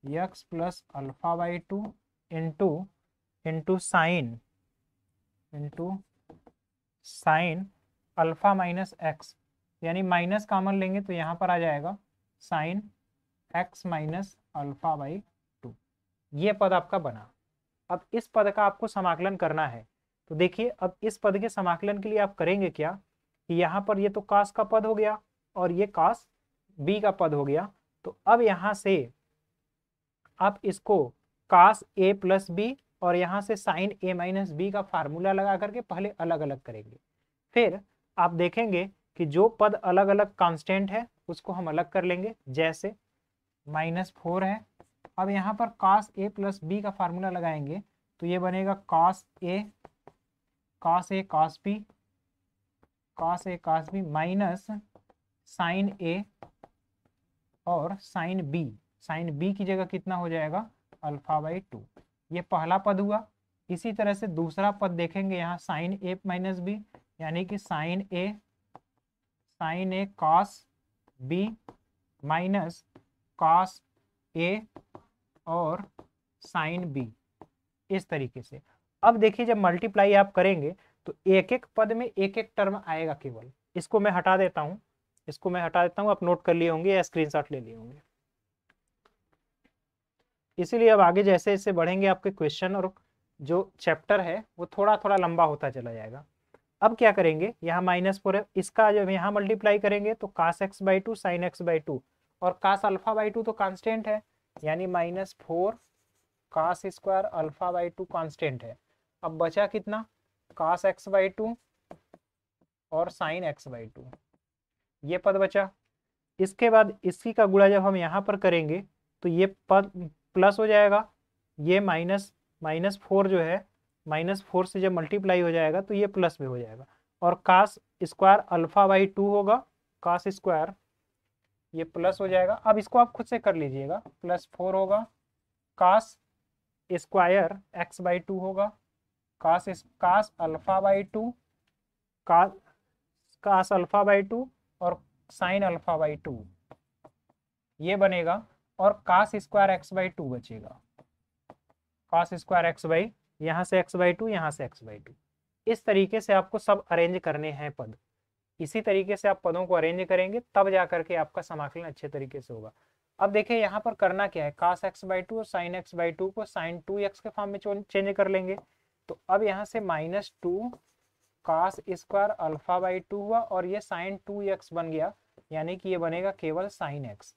x plus alpha by two into sine alpha minus x, यानी माइनस कॉमन लेंगे तो यहाँ पर आ जाएगा sine x minus alpha by two, ये पद आपका बना। अब इस पद का आपको समाकलन करना है, तो देखिए अब इस पद के समाकलन के लिए आप करेंगे क्या कि यहाँ पर ये तो कास का पद हो गया और ये कास बी का पद हो गया, तो अब यहाँ से आप इसको कास ए प्लस बी और यहाँ से साइन ए माइनस बी का फार्मूला लगा करके पहले अलग अलग करेंगे। फिर आप देखेंगे कि जो पद अलग अलग कांस्टेंट है उसको हम अलग कर लेंगे, जैसे -4 है। अब यहाँ पर कास ए प्लस बी का फार्मूला लगाएंगे तो ये बनेगा कास ए कास बी माइनस साइन ए और साइन बी की जगह कितना हो जाएगा अल्फा बाई टू, ये पहला पद हुआ। इसी तरह से दूसरा पद देखेंगे यहाँ साइन ए माइनस बी, यानी कि साइन ए कास बी माइनस कास ए और साइन बी, इस तरीके से। अब देखिए जब मल्टीप्लाई आप करेंगे तो एक एक पद में एक एक टर्म आएगा केवल। इसको मैं हटा देता हूँ, आप नोट कर लिए होंगे या स्क्रीनशॉट ले लिए होंगे। इसीलिए अब आगे जैसे जैसे बढ़ेंगे आपके क्वेश्चन और जो चैप्टर है वो थोड़ा थोड़ा लंबा होता चला जाएगा। अब क्या करेंगे, यहाँ -4 है, इसका जब यहाँ मल्टीप्लाई करेंगे तो cos x by two sine x by two, और कास अल्फा बाई टू तो कांस्टेंट है, यानी -4 cos square alpha by two constant है। अब बचा कितना, कास एक्स बाई टू और साइन एक्स बाई टू, ये पद बचा। इसके बाद इसी का गुणा जब हम यहाँ पर करेंगे तो ये पद प्लस हो जाएगा, ये -4 जो है -4 से जब मल्टीप्लाई हो जाएगा तो ये प्लस में हो जाएगा। और कास स्क्वायर अल्फा बाई 2 होगा, कास स्क्वायर, ये प्लस हो जाएगा, अब इसको आप खुद से कर लीजिएगा, +4 होगा, कास स्क्वायर एक्स बाई 2 होगा, cos alpha by 2, cos cos alpha by 2 और साइन अल्फा बाई 2 ये बनेगा, और कास स्क्वायर एक्स बाई 2 बचेगा, कास स्क्वायर एक्स बाई, यहाँ से एक्स बाई 2, यहाँ से एक्स बाई 2। इस तरीके से आपको सब अरेंज करने हैं पद। इसी तरीके से आप पदों को अरेंज करेंगे तब जा करके आपका समाकलन अच्छे तरीके से होगा। अब देखिए यहाँ पर करना क्या है, कास एक्स बाई 2 और साइन एक्स बाई 2 को साइन 2x के फॉर्म में चेंज कर लेंगे। तो अब यहाँ से -2 कास स्क्वायर अल्फा बाई 2 हुआ और ये साइन 2x बन गया, यानी कि ये बनेगा केवल साइन x।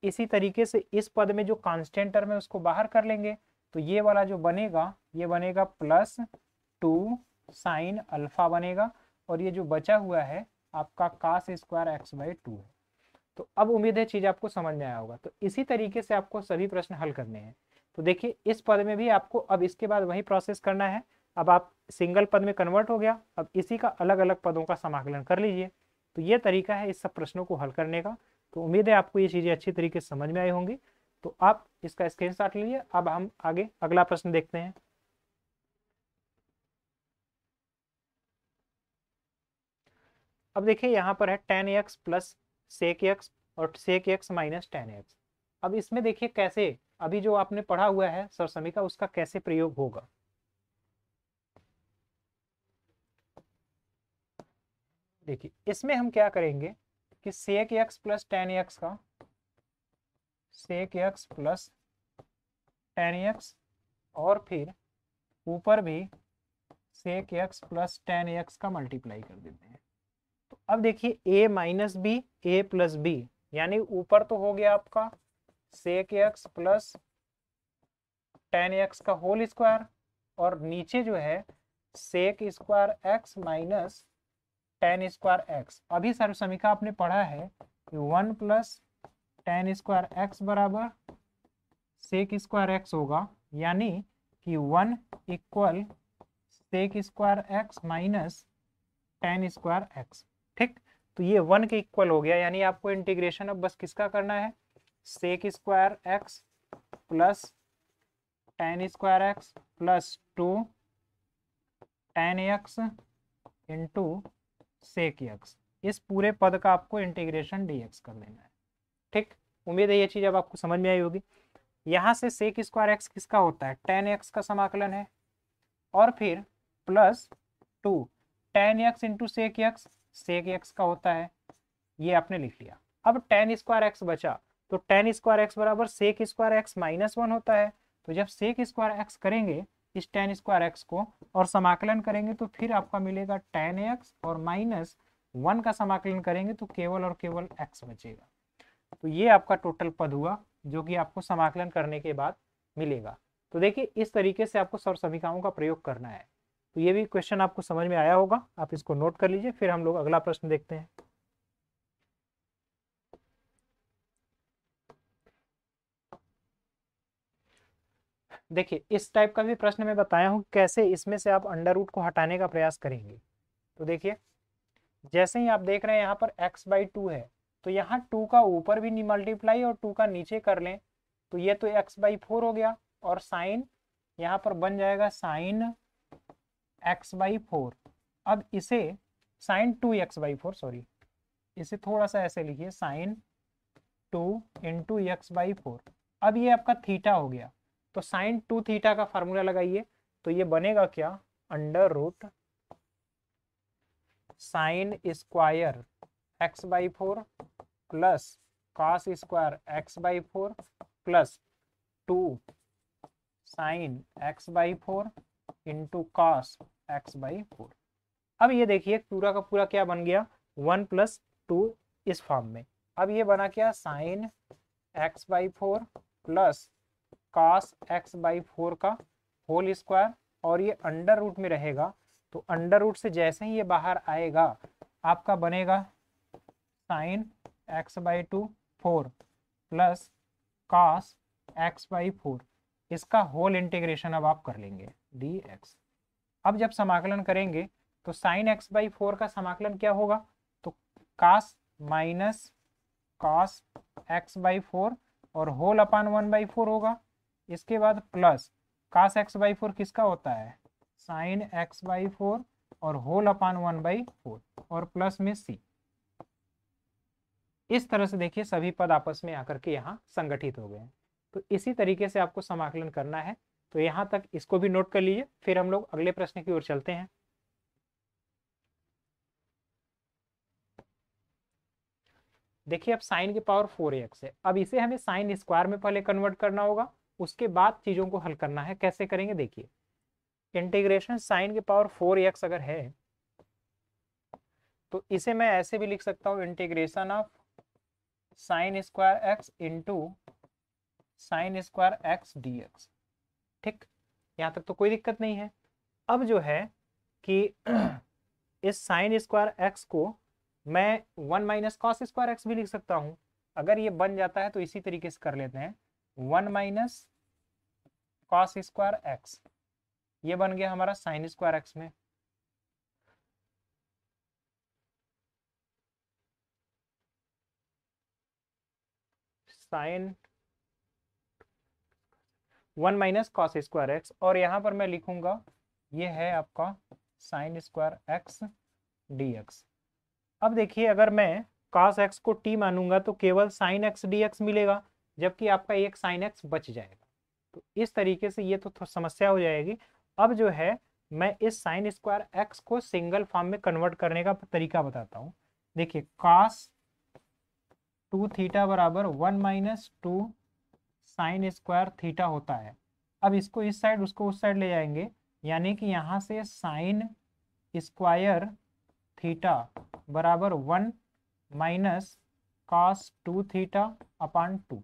इसी तरीके से इस पद में जो कांस्टेंट टर्म है उसको बाहर कर लेंगे, तो ये वाला जो बनेगा ये बनेगा +2 साइन अल्फा बनेगा, और ये जो बचा हुआ है आपका कास स्क्वायर एक्स बाई 2 है। तो अब उम्मीद है चीज आपको समझ में आया होगा। तो इसी तरीके से आपको सभी प्रश्न हल करने हैं। तो देखिए इस पद में भी आपको अब इसके बाद वही प्रोसेस करना है। अब आप सिंगल पद में कन्वर्ट हो गया, अब इसी का अलग अलग पदों का समाकलन कर लीजिए। तो ये तरीका है इस सब प्रश्नों को हल करने का। तो उम्मीद है आपको ये चीजें अच्छी तरीके से समझ में आई होंगी। तो आप इसका स्क्रीनशॉट लीजिए। अब हम आगे अगला प्रश्न देखते हैं। अब देखिए यहाँ पर है tan x plus sec x और sec x minus tan x। अब इसमें देखिए कैसे अभी जो आपने पढ़ा हुआ है सरसमीका उसका कैसे प्रयोग होगा। देखिए इसमें हम क्या करेंगे कि sec x plus tan x का sec x plus tan x और फिर ऊपर भी sec x plus tan x का मल्टीप्लाई कर देते हैं। तो अब देखिए a minus b a plus b, यानी ऊपर तो हो गया आपका sec x plus tan x का होल स्क्वायर, और नीचे जो है sec square x minus tan square x. अभी सर्वसमीका आपने पढ़ा है कि 1 प्लस tan स्क्वायर एक्स बराबर सेक स्क्वायर एक्स होगा, यानी कि 1 equal sec square x minus tan square x. ठीक, तो ये 1 के इक्वल हो गया, यानी आपको इंटीग्रेशन अब बस किसका करना है, sec square x plus tan square x plus 2 tan x into sec x. इस पूरे पद का आपको इंटीग्रेशन dx कर देना है। ठीक, उम्मीद है ये चीज अब आपको समझ में आई होगी। यहाँ से सेक स्क्वायर एक्स किसका होता है, tan x का समाकलन है, और फिर plus 2 tan x into sec x का होता है, ये आपने लिख लिया। अब tan स्क्वायर एक्स बचा, तो tan स्क्वायर एक्स बराबर सेक स्क्वायर एक्स -1 होता है। तो जब सेक स्क्वायर एक्स करेंगे इस tan स्क्वायर एक्स को और समाकलन करेंगे तो फिर आपका मिलेगा tan x, और -1 का समाकलन करेंगे तो केवल और केवल x बचेगा। तो ये आपका टोटल पद हुआ जो कि आपको समाकलन करने के बाद मिलेगा। तो देखिए इस तरीके से आपको सर्वसमीकाओं का प्रयोग करना है। तो ये भी क्वेश्चन आपको समझ में आया होगा, आप इसको नोट कर लीजिए। फिर हम लोग अगला प्रश्न देखते हैं। देखिए इस टाइप का भी प्रश्न मैं बताया हूँ कैसे इसमें से आप अंडर रूट को हटाने का प्रयास करेंगे। तो देखिए जैसे ही आप देख रहे हैं यहाँ पर x बाई 2 है, तो यहाँ 2 का ऊपर भी मल्टीप्लाई और 2 का नीचे कर लें तो ये तो x बाई 4 हो गया, और साइन यहाँ पर बन जाएगा साइन x बाई 4। अब इसे साइन 2x बाई 4, सॉरी इसे थोड़ा सा ऐसे लिखिए साइन 2 इंटू एक्स बाई 4। अब ये आपका थीटा हो गया, तो साइन 2 थीटा का फार्मूला लगाइए, तो ये बनेगा क्या, under root sine square x by 4 plus cos square x by 4 plus 2 sine x by 4 into cos x by 4। अब ये देखिए पूरा का पूरा क्या बन गया, 1 प्लस 2 इस फॉर्म में। अब ये बना क्या, sign x by 4 plus cos x by 4 का होल स्क्वायर, और ये अंडर रूट में रहेगा, तो अंडर रूट से जैसे ही ये बाहर आएगा आपका बनेगा sine x by 2 4 plus cos x by 4। इसका होल इंटीग्रेशन अब आप कर लेंगे dx। अब जब समाकलन करेंगे तो साइन एक्स बाई 4 का समाकलन क्या होगा, तो कास माइनस कॉस एक्स बाई 4 और होल अपान 1/4 होगा। इसके बाद प्लस कास एक्स बाई 4 किसका होता है, साइन एक्स बाई 4 और होल अपान 1/4 और प्लस में सी। इस तरह से देखिए सभी पद आपस में आकर के यहाँ संगठित हो गए हैं। तो इसी तरीके से आपको समाकलन करना है। तो यहाँ तक इसको भी नोट कर लीजिए, फिर हम लोग अगले प्रश्न की ओर चलते हैं। देखिए अब साइन की पावर 4x है, अब इसे हमें साइन स्क्वायर में पहले कन्वर्ट करना होगा, उसके बाद चीजों को हल करना है। कैसे करेंगे देखिए, इंटीग्रेशन साइन की पावर 4x अगर है तो इसे मैं ऐसे भी लिख सकता हूँ, integration of sine square x into sine square x d x. ठीक, यहाँ तक तो कोई दिक्कत नहीं है। अब जो है कि इस साइन स्क्वायर एक्स को मैं 1 माइनस कॉस स्क्वायर एक्स भी लिख सकता हूँ। अगर ये बन जाता है तो इसी तरीके से कर लेते हैं, 1 माइनस कॉस स्क्वायर एक्स, ये बन गया हमारा साइन स्क्वायर एक्स में। Sine 1 minus cos square x, और यहाँ पर मैं लिखूंगा ये है आपका sine square x d x. अब देखिए अगर मैं cos x को t मानूंगा तो केवल sin x dx मिलेगा, जबकि आपका एक sin x बच जाएगा। तो इस तरीके से ये तो समस्या हो जाएगी। अब जो है मैं इस साइन स्क्वायर x को सिंगल फॉर्म में कन्वर्ट करने का तरीका बताता हूँ। देखिए cos 2 थीटा बराबर 1 माइनस 2 साइन स्क्वायर थीटा होता है। अब इसको इस साइड उसको उस साइड ले जाएंगे, यानी कि यहाँ से साइन स्क्वायर थीटा बराबर 1 माइनस कॉस 2 थीटा अपान 2।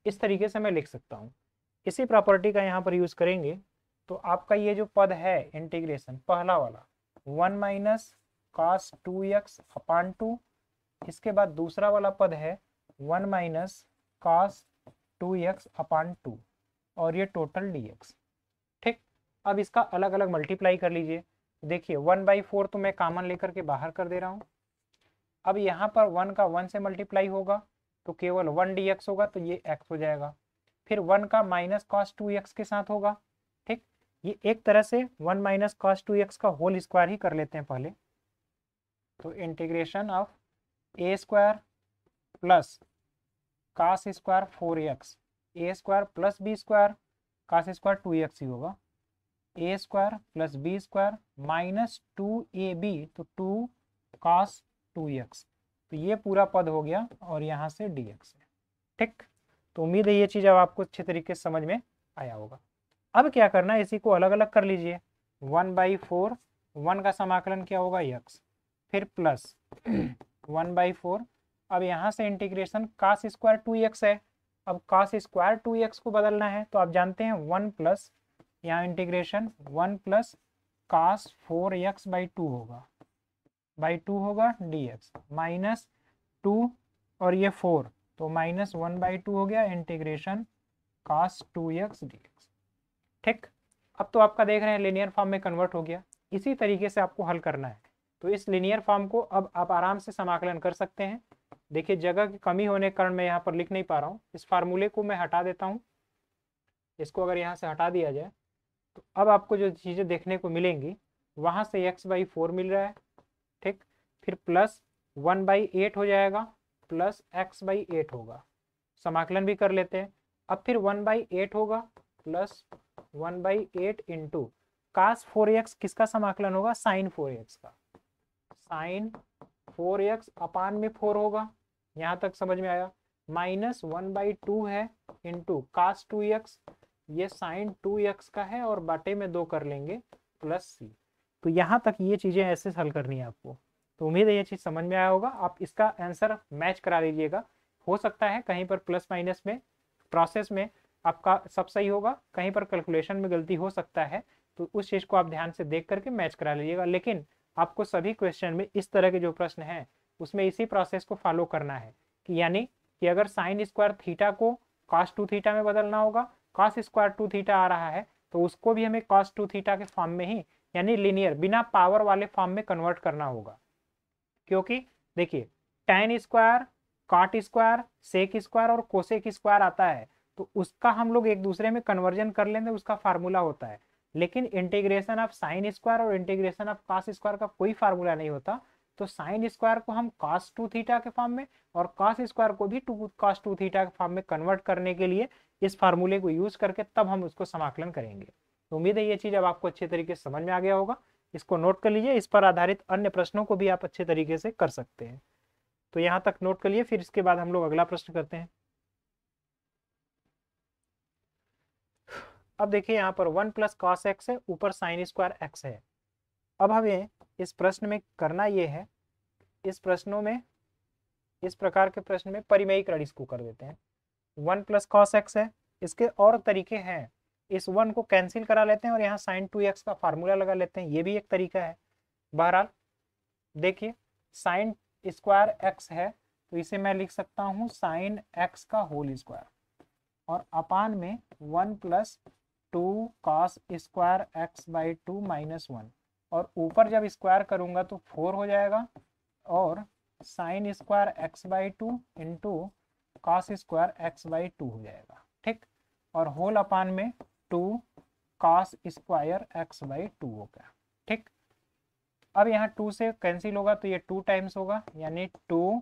इस तरीके से मैं लिख सकता हूँ। इसी प्रॉपर्टी का यहाँ पर यूज करेंगे तो आपका ये जो पद है इंटीग्रेशन पहला वाला 1 माइनस कॉस 2x अपान 2, इसके बाद दूसरा वाला पद है 1 माइनस कॉस 2x अपान 2 और ये टोटल dx। ठीक, अब इसका अलग अलग मल्टीप्लाई कर लीजिए। देखिए 1/4 तो मैं कॉमन लेकर के बाहर कर दे रहा हूँ। अब यहाँ पर 1 का 1 से मल्टीप्लाई होगा तो केवल 1 dx होगा, तो ये x हो जाएगा। फिर 1 का माइनस कॉस 2x के साथ होगा। ठीक, ये एक तरह से 1 माइनस कॉस 2x का होल स्क्वायर ही कर लेते हैं पहले। तो integration of a square plus cos square 4x, a square plus b square, cos square 2x ही होगा, a square plus b square minus 2ab, तो 2 कॉस 2x, तो ये पूरा पद हो गया और यहाँ से dx है। ठीक, तो उम्मीद है ये चीज़ अब आपको अच्छे तरीके से समझ में आया होगा। अब क्या करना है, इसी को अलग अलग कर लीजिए। 1/4, 1 का समाकलन क्या होगा x, फिर प्लस 1/4। अब यहाँ से इंटीग्रेशन कॉस स्क्वायर 2x है। अब कॉस स्क्वायर 2x को बदलना है तो आप जानते हैं 1 प्लस, यहाँ इंटीग्रेशन 1 प्लस कॉस 4x/2 होगा, /2 होगा dx, माइनस 2 और ये 4 तो माइनस 1/2 हो गया, इंटीग्रेशन cos 2x dx। ठीक, अब तो आपका देख रहे हैं लिनियर फॉर्म में कन्वर्ट हो गया। इसी तरीके से आपको हल करना है। तो इस लिनियर फॉर्म को अब आप आराम से समाकलन कर सकते हैं। देखिए जगह की कमी होने के कारण मैं यहाँ पर लिख नहीं पा रहा हूँ, इस फार्मूले को मैं हटा देता हूँ। इसको अगर यहाँ से हटा दिया जाए तो अब आपको जो चीज़ें देखने को मिलेंगी, वहाँ से x/4 मिल रहा है। ठीक, फिर प्लस 1/8 हो जाएगा, प्लस x/8 होगा। समाकलन भी कर लेते हैं। अब फिर 1/8 होगा प्लस 1/8 इंटू कास 4x, किसका समाकलन होगा, साइन 4x का, साइन 4x अपान में 4 होगा। यहाँ तक समझ में आया। माइनस 1/2 है इंटू कास 2x, ये साइन 2x का है और बाटे में 2 कर लेंगे प्लस सी। तो यहाँ तक ये चीज़ें ऐसे हल करनी है आपको। तो उम्मीद है ये चीज़ समझ में आया होगा। आप इसका आंसर मैच करा लीजिएगा। हो सकता है कहीं पर प्लस माइनस में प्रोसेस में आपका सब सही होगा, कहीं पर कैलकुलेशन में गलती हो सकता है, तो उस चीज़ को आप ध्यान से देख करके मैच करा लीजिएगा। लेकिन आपको सभी क्वेश्चन में इस तरह के जो प्रश्न हैं उसमें इसी प्रोसेस को फॉलो करना है कि यानी कि अगर साइन स्क्वायर थीटा को कॉस 2 थीटा में बदलना होगा, कॉस स्क्वायर 2 थीटा आ रहा है तो उसको भी हमें कॉस 2 थीटा के फॉर्म में ही यानी लीनियर बिना पावर वाले फॉर्म में कन्वर्ट करना होगा। क्योंकि देखिए tan square, cot square, sec square और कोसेक स्क्वायर आता है, तो उसका हम लोग एक दूसरे में कन्वर्जन कर लेंगे, उसका फार्मूला होता है। लेकिन इंटीग्रेशन ऑफ साइन स्क्वायर और इंटीग्रेशन ऑफ कॉस स्क्वायर का कोई फार्मूला नहीं होता। तो साइन स्क्वायर को हम cos 2 थीटा के फॉर्म में और cos स्क्वायर को भी cos 2 थीटा के फॉर्म में कन्वर्ट करने के लिए इस फार्मूले को यूज करके तब हम उसको समाकलन करेंगे। तो उम्मीद है ये चीज अब आपको अच्छे तरीके से समझ में आ गया होगा। इसको नोट कर लीजिए, इस पर आधारित अन्य प्रश्नों को भी आप अच्छे तरीके से कर सकते हैं। तो यहाँ तक नोट कर लिए, फिर इसके बाद हम लोग अगला प्रश्न करते हैं। अब देखिए यहाँ पर 1 प्लस कॉस एक्स है, ऊपर साइन स्क्वायर एक्स है। अब हमें इस प्रश्न में करना ये है, इस प्रश्नों में, इस प्रकार के प्रश्न में परिमेयीकरण इसको कर देते हैं। 1 प्लस कॉस एक्स है, इसके और तरीके हैं। इस 1 को कैंसिल करा लेते हैं और यहाँ साइन 2x का फार्मूला लगा लेते हैं, ये भी एक तरीका है। बहरहाल देखिए साइन स्क्वायर एक्स है, तो इसे मैं लिख सकता हूँ साइन एक्स का होल स्क्वायर और अपान में 1 plus 2 cos square x by 2 minus 1, और ऊपर जब स्क्वायर करूंगा तो 4 हो जाएगा, और sign square x by 2 into cos square x by 2 हो जाएगा। ठीक, और होल अपान में 2 कॉस स्क्वायर एक्स बाई 2 हो गया। ठीक, अब यहाँ 2 से कैंसिल होगा तो ये 2 टाइम्स होगा, यानी 2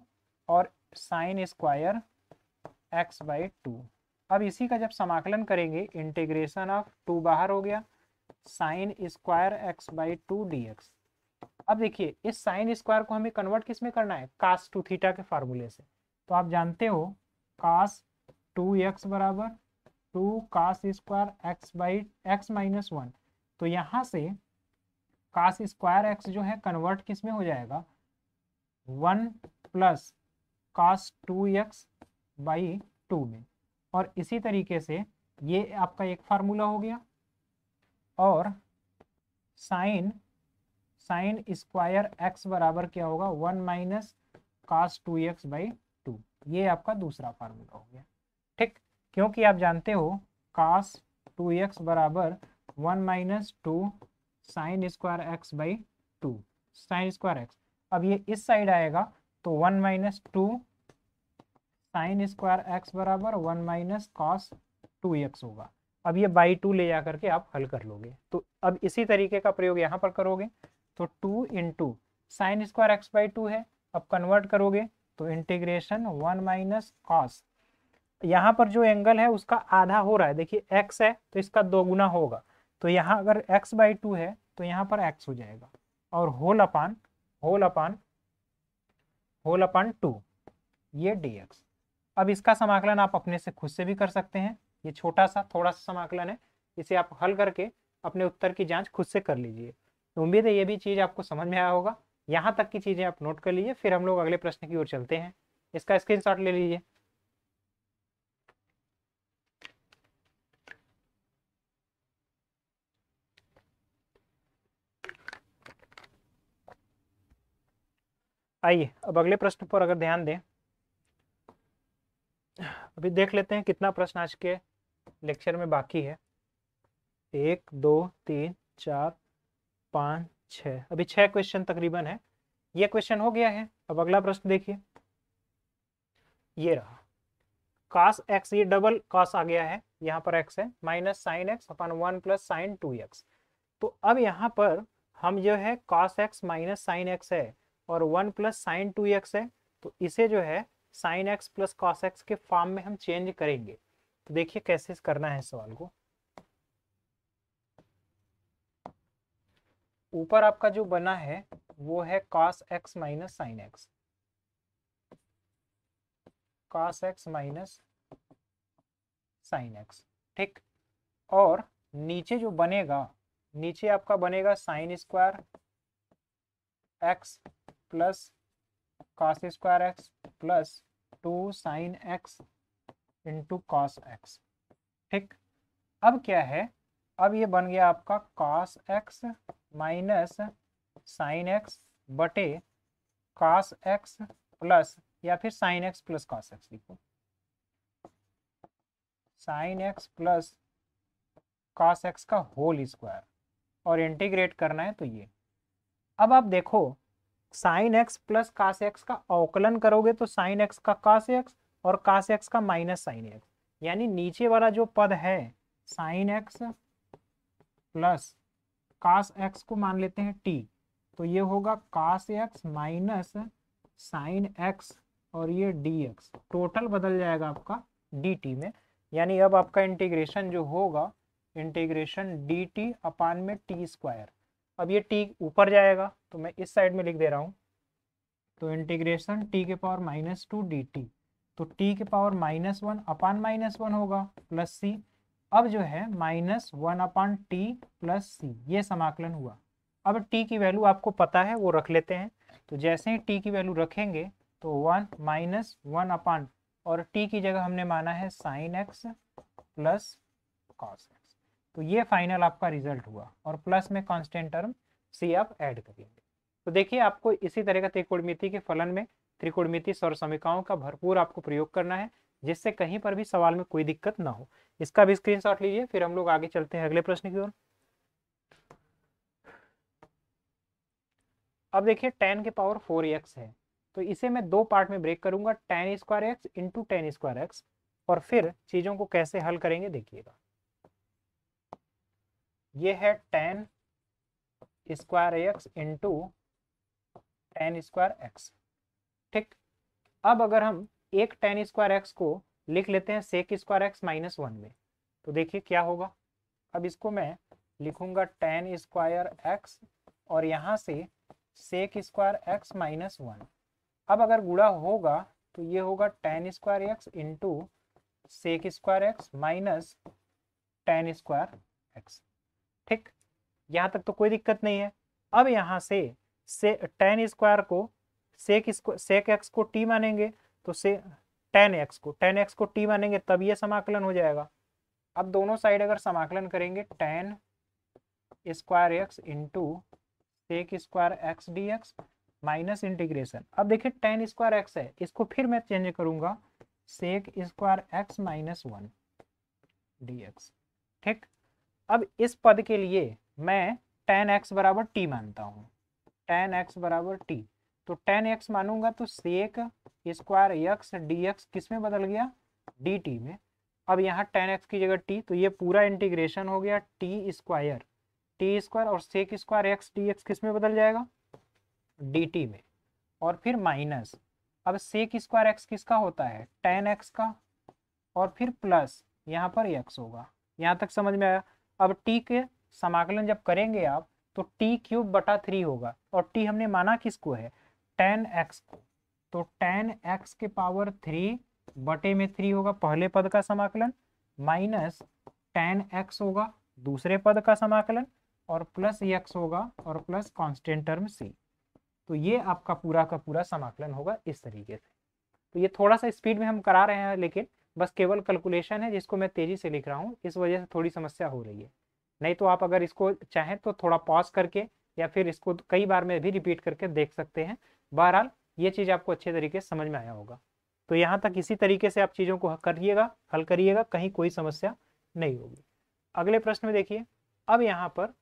और साइन स्क्वायर एक्स बाई 2। अब इसी का जब समाकलन करेंगे, इंटीग्रेशन ऑफ 2 बाहर हो गया, sign square x by 2 dx। अब देखिए इस साइन स्क्वायर को हमें कन्वर्ट किस में करना है, cos 2 थीटा के फार्मूले से। तो आप जानते हो cos 2x बराबर 2 cos square x by x minus 1। तो यहाँ से cos स्क्वायर एक्स जो है कन्वर्ट किस में हो जाएगा, 1 प्लस cos 2x बाई 2 में। और इसी तरीके से ये आपका एक फार्मूला हो गया, और साइन स्क्वायर एक्स बराबर क्या होगा, 1 माइनस cos 2x बाई 2, ये आपका दूसरा फार्मूला हो गया। ठीक, क्योंकि आप जानते हो cos 2x बराबर 1 minus 2 sign square x by 2, sign square x. अब ये इस साइड आएगा तो 1 माइनस 2 साइन स्क्वायर एक्स बराबर 1 माइनस कॉस 2x होगा। अब ये बाई 2 ले जा करके आप हल कर लोगे। तो अब इसी तरीके का प्रयोग यहाँ पर करोगे, तो 2 into sign square x by 2 है, अब कन्वर्ट करोगे तो इंटीग्रेशन 1 माइनस कॉस, यहाँ पर जो एंगल है उसका आधा हो रहा है, देखिए x है तो इसका 2 गुना होगा, तो यहाँ अगर x बाई 2 है तो यहाँ पर x हो जाएगा, और होल अपान 2 ये dx। अब इसका समाकलन आप अपने से खुद से भी कर सकते हैं, ये छोटा सा थोड़ा सा समाकलन है, इसे आप हल करके अपने उत्तर की जांच खुद से कर लीजिए। तो उम्मीद है ये भी चीज़ आपको समझ में आया होगा। यहाँ तक की चीज़ें आप नोट कर लीजिए, फिर हम लोग अगले प्रश्न की ओर चलते हैं। इसका स्क्रीनशॉट ले लीजिए। आइए अब अगले प्रश्न पर अगर ध्यान दें, अभी देख लेते हैं कितना प्रश्न आज के लेक्चर में बाकी है। 1 2 3 4 5 6, अभी 6 क्वेश्चन तकरीबन है। ये क्वेश्चन हो गया है। अब अगला प्रश्न देखिए, ये रहा cos x, ये डबल cos आ गया है, यहाँ पर x है, minus sine x upon 1 plus sign 2x। तो अब यहाँ पर हम जो है cos x minus sine x है और 1 प्लस साइन 2x है, तो इसे जो है sine x plus cos x के फॉर्म में हम चेंज करेंगे। तो देखिए कैसे करना है सवाल को। ऊपर आपका जो बना है वो है cos x minus sine x, cos x minus sine x. ठीक, और नीचे जो बनेगा, नीचे आपका बनेगा sign square x plus cos square x plus 2 sine x into cos x. ठीक, अब क्या है, अब ये बन गया आपका cos x minus sine x बटे cos x प्लस, या फिर sine x plus cos x लिखो, sine x plus cos x का होल स्क्वायर। और इंटीग्रेट करना है तो ये। अब आप देखो sine x plus cos x का अवकलन करोगे तो साइन एक्स का कास एक्स और कास एक्स का माइनस साइन एक्स, यानी नीचे वाला जो पद है sine x plus cos x को मान लेते हैं टी, तो ये होगा cos x minus sine x और ये डी एक्स, टोटल बदल जाएगा आपका डी टी में। यानी अब आपका इंटीग्रेशन जो होगा इंटीग्रेशन डी टी अपान में टी स्क्वायर। अब ये टी ऊपर जाएगा तो मैं इस साइड में लिख दे रहा हूँ, तो इंटीग्रेशन टी के पावर -2 डी टी, तो टी के पावर -1 अपान -1 होगा प्लस सी। अब जो है -1 अपान टी प्लस सी, ये समाकलन हुआ। अब टी की वैल्यू आपको पता है वो रख लेते हैं, तो जैसे ही टी की वैल्यू रखेंगे तो 1 -1 अपान, और टी की जगह हमने माना है sine x plus cos x, तो ये फाइनल आपका रिजल्ट हुआ। और प्लस में कांस्टेंट टर्म सी आप ऐड करेंगे। तो देखिए आपको इसी तरह का त्रिकोणमिति के फलन में त्रिकोणमिति सौर समीकरणों का भरपूर आपको प्रयोग करना है, जिससे कहीं पर भी सवाल में कोई दिक्कत ना हो। इसका भी स्क्रीनशॉट लीजिए, फिर हम लोग आगे चलते हैं अगले प्रश्न की ओर। अब देखिए tan के पावर 4x है, तो इसे मैं दो पार्ट में ब्रेक करूंगा, tan square x into ten square x, और फिर चीजों को कैसे हल करेंगे देखिएगा। ये है tan square x into ten square x, ठीक। अब अगर हम एक tan स्क्वायर एक्स को लिख लेते हैं सेक स्क्वायर एक्स -1 में, तो देखिए क्या होगा। अब इसको मैं लिखूंगा tan स्क्वायर एक्स और यहाँ से सेक स्क्वायर एक्स -1। अब अगर गुणा होगा तो ये होगा tan square x into sec square x minus tan square x, ठीक। यहाँ तक तो कोई दिक्कत नहीं है। अब यहाँ से टेन स्क्वायर को सेक एक्स को टी मानेंगे, तो से टेन एक्स को टी मानेंगे, तब ये समाकलन हो जाएगा। अब दोनों साइड अगर समाकलन करेंगे tan square x into sec square x d x minus integration. अब देखिए टेन स्क्वायर एक्स है, इसको फिर मैं चेंज करूंगा sec square x -1 d x, ठीक। अब इस पद के लिए मैं tan x बराबर टी मानता हूँ, tan x बराबर टी, तो tan x मानूंगा तो sec square x d x किस में बदल गया, डी टी में। अब यहाँ tan x की जगह t, तो ये पूरा इंटीग्रेशन हो गया टी स्क्वायर और sec square x d x किस में बदल जाएगा, डी टी में, और फिर माइनस। अब सेक स्क्वायर एक्स किसका होता है, tan x का, और फिर प्लस यहाँ पर x होगा। यहाँ तक समझ में आया। अब t के समाकलन जब करेंगे आप तो t³/3 होगा, और t हमने माना किसको है, tan x को, तो tan x के पावर 3/3 होगा पहले पद का समाकलन, माइनस tan x होगा दूसरे पद का समाकलन, और प्लस x होगा और प्लस कांस्टेंट टर्म c। तो ये आपका पूरा का पूरा समाकलन होगा इस तरीके से। तो ये थोड़ा सा स्पीड में हम करा रहे हैं, लेकिन बस केवल कैलकुलेशन है जिसको मैं तेजी से लिख रहा हूँ, इस वजह से थोड़ी समस्या हो रही है। नहीं तो आप अगर इसको चाहें तो थोड़ा पॉज करके या फिर इसको कई बार में भी रिपीट करके देख सकते हैं। बहरहाल ये चीज़ आपको अच्छे तरीके से समझ में आया होगा। तो यहाँ तक इसी तरीके से आप चीज़ों को हल करिएगा, कहीं कोई समस्या नहीं होगी। अगले प्रश्न में देखिए, अब यहाँ पर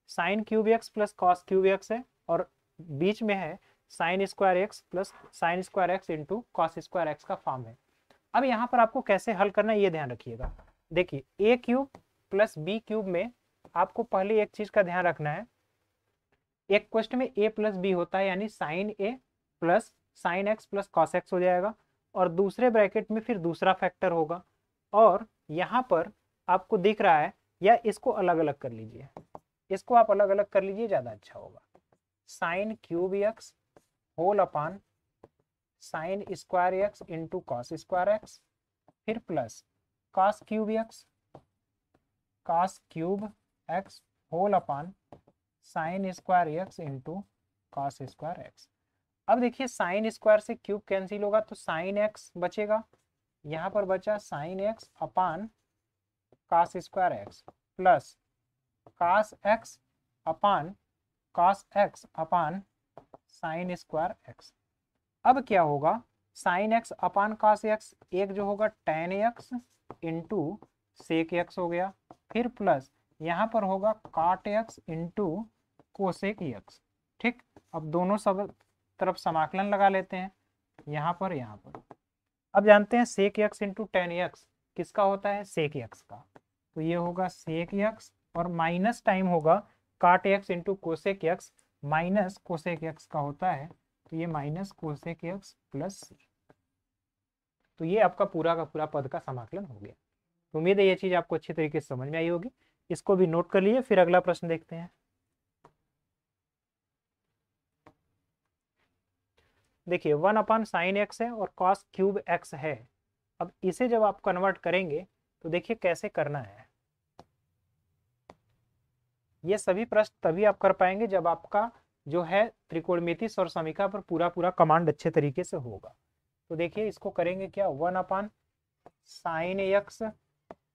sign cube x plus cos cube x है, और बीच में है sign square x plus sign square x into cos square x का फॉर्म है। अब यहाँ पर आपको कैसे हल करना है ये ध्यान रखिएगा। देखिए a³ प्लस b³ में आपको पहले एक चीज का ध्यान रखना है, एक क्वेश्चन में a प्लस b होता है, यानी sine a plus sine x plus cos x हो जाएगा, और दूसरे ब्रैकेट में फिर दूसरा फैक्टर होगा। और यहाँ पर आपको दिख रहा है, या इसको अलग अलग कर लीजिए, इसको आप अलग अलग कर लीजिए ज़्यादा अच्छा होगा। Sine cube x whole upon sine square x into cos square x, फिर plus cos cube x whole upon sine square x into cos square x. अब देखिए साइन स्क्वायर से क्यूब कैंसिल होगा तो साइन एक्स बचेगा, यहाँ पर बचा sine x upon cos square x plus cos x upon sine square x. अब क्या होगा, sine x upon cos x, एक जो होगा tan x into sec x हो गया, फिर प्लस यहाँ पर होगा cot x into cosec x। ठीक, अब दोनों सब तरफ समाकलन लगा लेते हैं, यहाँ पर यहाँ पर। अब जानते हैं सेक x इंटू टेन एक्स किसका होता है, सेक x का, तो ये होगा सेक x और माइनस टाइम होगा काट x into cosec x, minus cosec x का होता है, तो ये माइनस कोसेक x प्लस सी। तो ये आपका पूरा का पूरा पद का समाकलन हो गया। तो उम्मीद है ये चीज आपको अच्छी तरीके से समझ में आई होगी। इसको भी नोट कर लिए, फिर अगला प्रश्न देखते हैं। देखिए 1/sin x है और cos क्यूब x है। अब इसे जब आप कन्वर्ट करेंगे तो देखिए कैसे करना है। ये सभी प्रश्न तभी आप कर पाएंगे जब आपका जो है त्रिकोणमिति और समीकरण पर पूरा पूरा कमांड अच्छे तरीके से होगा। तो देखिए इसको करेंगे क्या, 1/sin x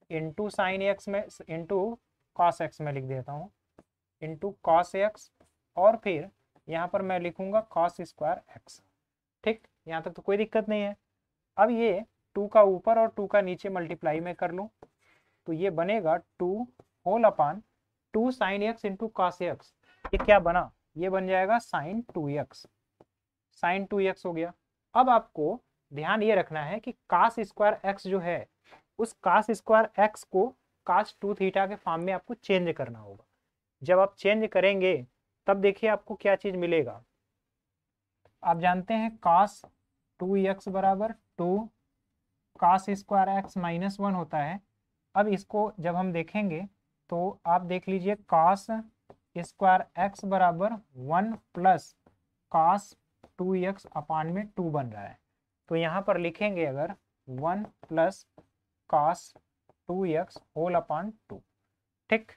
into sine x में इंटू कॉस एक्स में लिख देता हूँ, इंटू कॉस एक्स, और फिर यहाँ पर मैं लिखूंगा कॉस स्क्वायर एक्स। ठीक, यहाँ तक तो कोई दिक्कत नहीं है। अब ये 2 का ऊपर और 2 का नीचे मल्टीप्लाई में कर लूँ तो ये बनेगा 2 whole upon 2 sine x into cos x. ये क्या बना, ये बन जाएगा साइन 2x, साइन 2x हो गया। अब आपको ध्यान ये रखना है कि कास स्क्वायर एक्स जो है उस कास स्क्वायर एक्स को कास 2 थीटा के फॉर्म में आपको चेंज करना होगा। जब आप चेंज करेंगे तब देखिए आपको क्या चीज मिलेगा। आप जानते हैं कास 2x बराबर 2 कास स्क्वायर एक्स माइनस 1 होता है। अब इसको जब हम देखेंगे तो आप देख लीजिए कास स्क्वायर एक्स बराबर 1 प्लस कास 2x अपान में 2 बन रहा है। तो यहाँ पर लिखेंगे अगर 1 plus cos 2x whole upon 2। ठीक,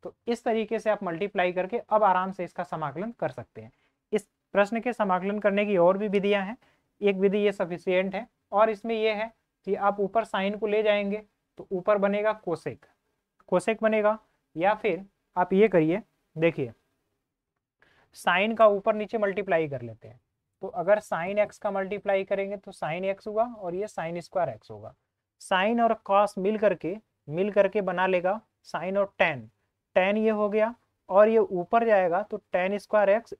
तो इस तरीके से आप मल्टीप्लाई करके अब आराम से इसका समाकलन कर सकते हैं। इस प्रश्न के समाकलन करने की और भी विधियां हैं, एक विधि ये सफिशियंट है, और इसमें यह है कि आप ऊपर साइन को ले जाएंगे तो ऊपर बनेगा कोसेक, कोसेक बनेगा, या फिर आप ये करिए, देखिए साइन का ऊपर नीचे मल्टीप्लाई कर लेते हैं। तो अगर साइन एक्स का मल्टीप्लाई करेंगे तो साइन एक्स होगा और ये साइन स्क्वायर एक्स होगा। साइन और कॉस मिल करके बना लेगा साइन और टेन, टेन ये हो गया, और ये ऊपर जाएगा तो टेन स्क्वायर एक्स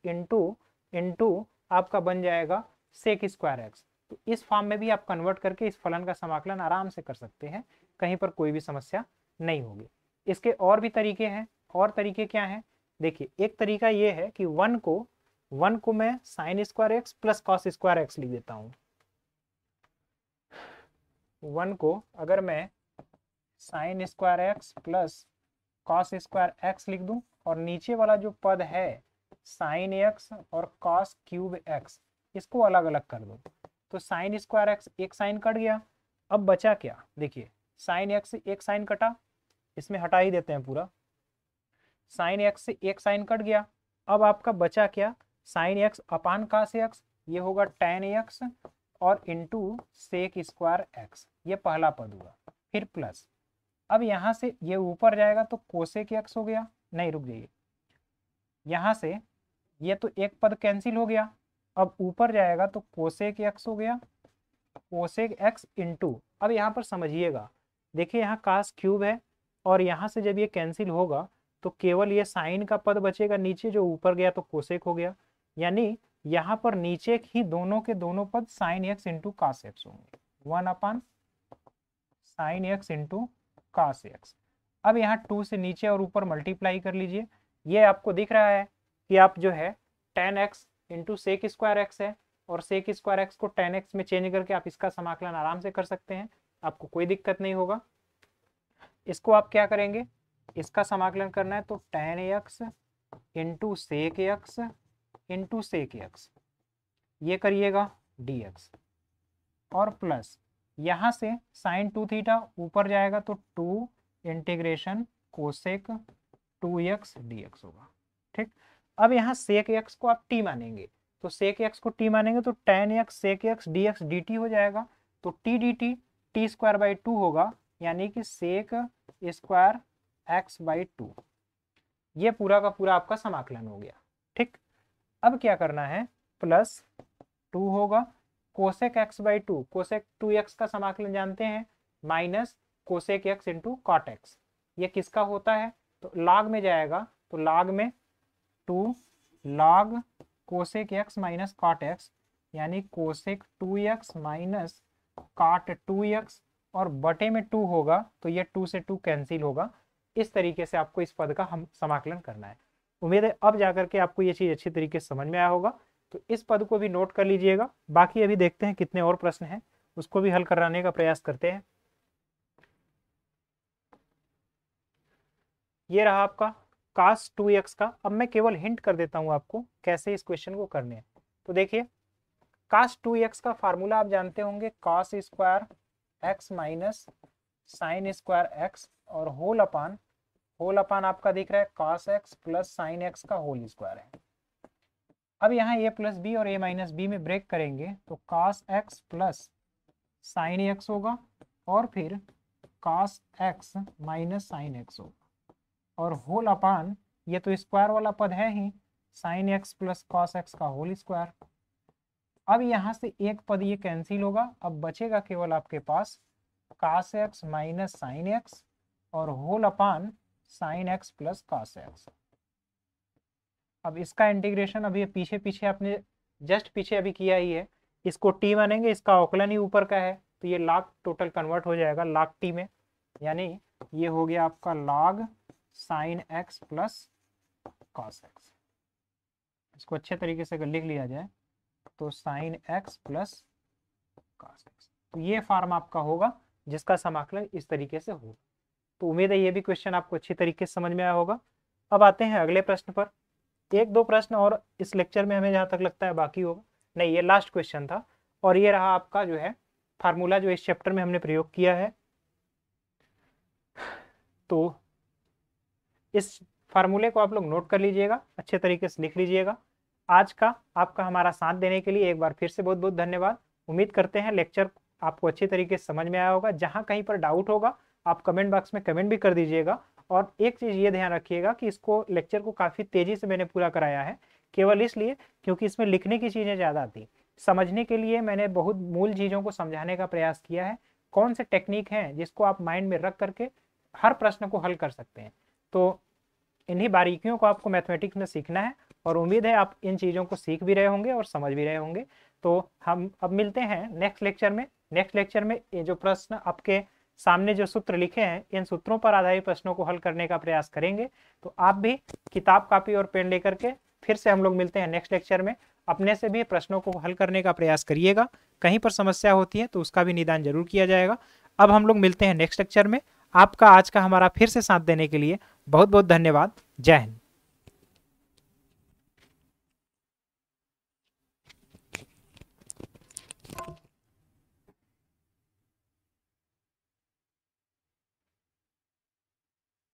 इंटू आपका बन जाएगा सेक स्क्वायर एक्स। तो इस फॉर्म में भी आप कन्वर्ट करके इस फलन का समाकलन आराम से कर सकते हैं, कहीं पर कोई भी समस्या नहीं होगी। इसके और भी तरीके हैं, और तरीके क्या हैं, देखिए एक तरीका ये है कि वन को मैं sign square x plus cos square x लिख देता हूं। वन को अगर मैं sign square x plus cos square x लिख दूं, और नीचे वाला जो पद है साइन एक्स और कॉस क्यूब एक्स इसको अलग अलग कर दूं, तो साइन स्क्वायर एक्स एक साइन कट गया। अब बचा क्या, देखिए साइन एक्स से एक साइन कटा, इसमें हटा ही देते हैं पूरा, साइन एक्स से एक साइन कट गया। अब आपका बचा क्या, साइन एक्स अपान कास एक्स, ये होगा टेन एक्स और इंटू सेक स्क्वायर एक्स, ये पहला पद हुआ, फिर प्लस। अब यहाँ से ये ऊपर जाएगा तो कोसेक एक्स हो गया, नहीं रुक जाइए, यहाँ से ये तो एक पद कैंसिल हो गया, अब ऊपर जाएगा तो कोसेक एक्स हो गया, कोसेक एक्स इंटू, अब यहाँ पर समझिएगा, देखिए यहाँ कास क्यूब है और यहाँ से जब ये कैंसिल होगा तो केवल ये साइन का पद बचेगा नीचे, जो ऊपर गया तो कोसेक हो गया, यानी यहाँ पर नीचे ही दोनों के दोनों पद sine x into cos x होंगे, 1 sine x into cos x. अब यहाँ 2 से नीचे और ऊपर मल्टीप्लाई कर लीजिए, ये आपको दिख रहा है कि आप जो है tan x into sec square x है, और सेक स्क्वायर एक्स को टेन एक्स में चेंज करके आप इसका समाकलन आराम से कर सकते हैं, आपको कोई दिक्कत नहीं होगा। इसको आप क्या करेंगे, इसका समाकलन करना है तो tan x into sec x into sec x, ये करिएगा dx, और प्लस यहाँ से साइन 2 थीटा ऊपर जाएगा तो 2 इंटीग्रेशन कोसेक 2x dx होगा। ठीक, अब यहाँ सेक एक्स को आप t मानेंगे, तो सेक एक्स को t मानेंगे तो tan x sec x dx dt हो जाएगा, तो t dt t square by 2 होगा, यानी कि सेक स्क्वायर एक्स बाई 2, ये पूरा का पूरा आपका समाकलन हो गया। ठीक, अब क्या करना है, प्लस 2 होगा cosec x by 2, cosec 2x का समाकलन जानते हैं, minus cosec x into cot x, ये किसका होता है, तो log में जाएगा, तो log में 2 log cosec x minus cot x, यानी cosec 2x minus cot 2x, और बटे में 2 होगा तो ये 2 से 2 कैंसिल होगा। इस तरीके से आपको इस पद का हम समाकलन करना है। उम्मीद है अब जाकर के आपको ये चीज अच्छी तरीके से समझ में आया होगा। तो इस पद को भी नोट कर लीजिएगा। बाकी अभी देखते हैं कितने और प्रश्न हैं, उसको भी हल कराने का प्रयास करते हैं। ये रहा आपका cos 2x का। अब मैं केवल हिंट कर देता हूं आपको कैसे इस क्वेश्चन को करने हैं। तो देखिए cos 2x का फार्मूला आप जानते होंगे, cos square x minus sine square x और होल अपान आपका दिख रहा है cos x plus sine x का होल स्क्वायर है। अब यहाँ a प्लस बी और a माइनस बी में ब्रेक करेंगे तो cos x plus sine x होगा और फिर cos x minus sine x होगा, और होल अपान ये तो स्क्वायर वाला पद है ही, sine x plus cos x का होल स्क्वायर। अब यहाँ से एक पद ये कैंसिल होगा, अब बचेगा केवल आपके पास cos x minus sine x और whole upon sine x plus cos x. अब इसका इंटीग्रेशन अभी पीछे पीछे आपने जस्ट पीछे अभी किया ही है, इसको टी मानेंगे, इसका औकलन ही ऊपर का है तो ये log टोटल कन्वर्ट हो जाएगा log टी में, यानी ये हो गया आपका log sign x plus cos x. इसको अच्छे तरीके से अगर लिख लिया जाए तो sine x plus cos x, तो ये फॉर्म आपका होगा जिसका समाकलन इस तरीके से होगा। तो उम्मीद है ये भी क्वेश्चन आपको अच्छी तरीके से समझ में आया होगा। अब आते हैं अगले प्रश्न पर। एक दो प्रश्न और इस लेक्चर में हमें जहाँ तक लगता है बाकी होगा, नहीं ये लास्ट क्वेश्चन था। और ये रहा आपका जो है फार्मूला जो इस चैप्टर में हमने प्रयोग किया है। तो इस फार्मूले को आप लोग नोट कर लीजिएगा, अच्छे तरीके से लिख लीजिएगा। आज का आपका हमारा साथ देने के लिए एक बार फिर से बहुत बहुत धन्यवाद। उम्मीद करते हैं लेक्चर आपको अच्छी तरीके से समझ में आया होगा। जहां कहीं पर डाउट होगा आप कमेंट बॉक्स में कमेंट भी कर दीजिएगा। और एक चीज़ ये ध्यान रखिएगा कि इसको लेक्चर को काफ़ी तेज़ी से मैंने पूरा कराया है, केवल इसलिए क्योंकि इसमें लिखने की चीज़ें ज़्यादा थी। समझने के लिए मैंने बहुत मूल चीज़ों को समझाने का प्रयास किया है, कौन से टेक्निक हैं जिसको आप माइंड में रख करके हर प्रश्न को हल कर सकते हैं। तो इन्हीं बारीकियों को आपको मैथमेटिक्स में सीखना है और उम्मीद है आप इन चीज़ों को सीख भी रहे होंगे और समझ भी रहे होंगे। तो हम अब मिलते हैं नेक्स्ट लेक्चर में। नेक्स्ट लेक्चर में ये जो प्रश्न आपके सामने जो सूत्र लिखे हैं, इन सूत्रों पर आधारित प्रश्नों को हल करने का प्रयास करेंगे। तो आप भी किताब कॉपी और पेन लेकर के फिर से हम लोग मिलते हैं नेक्स्ट लेक्चर में। अपने से भी प्रश्नों को हल करने का प्रयास करिएगा, कहीं पर समस्या होती है तो उसका भी निदान जरूर किया जाएगा। अब हम लोग मिलते हैं नेक्स्ट लेक्चर में। आपका आज का हमारा फिर से साथ देने के लिए बहुत बहुत धन्यवाद। जय हिंद।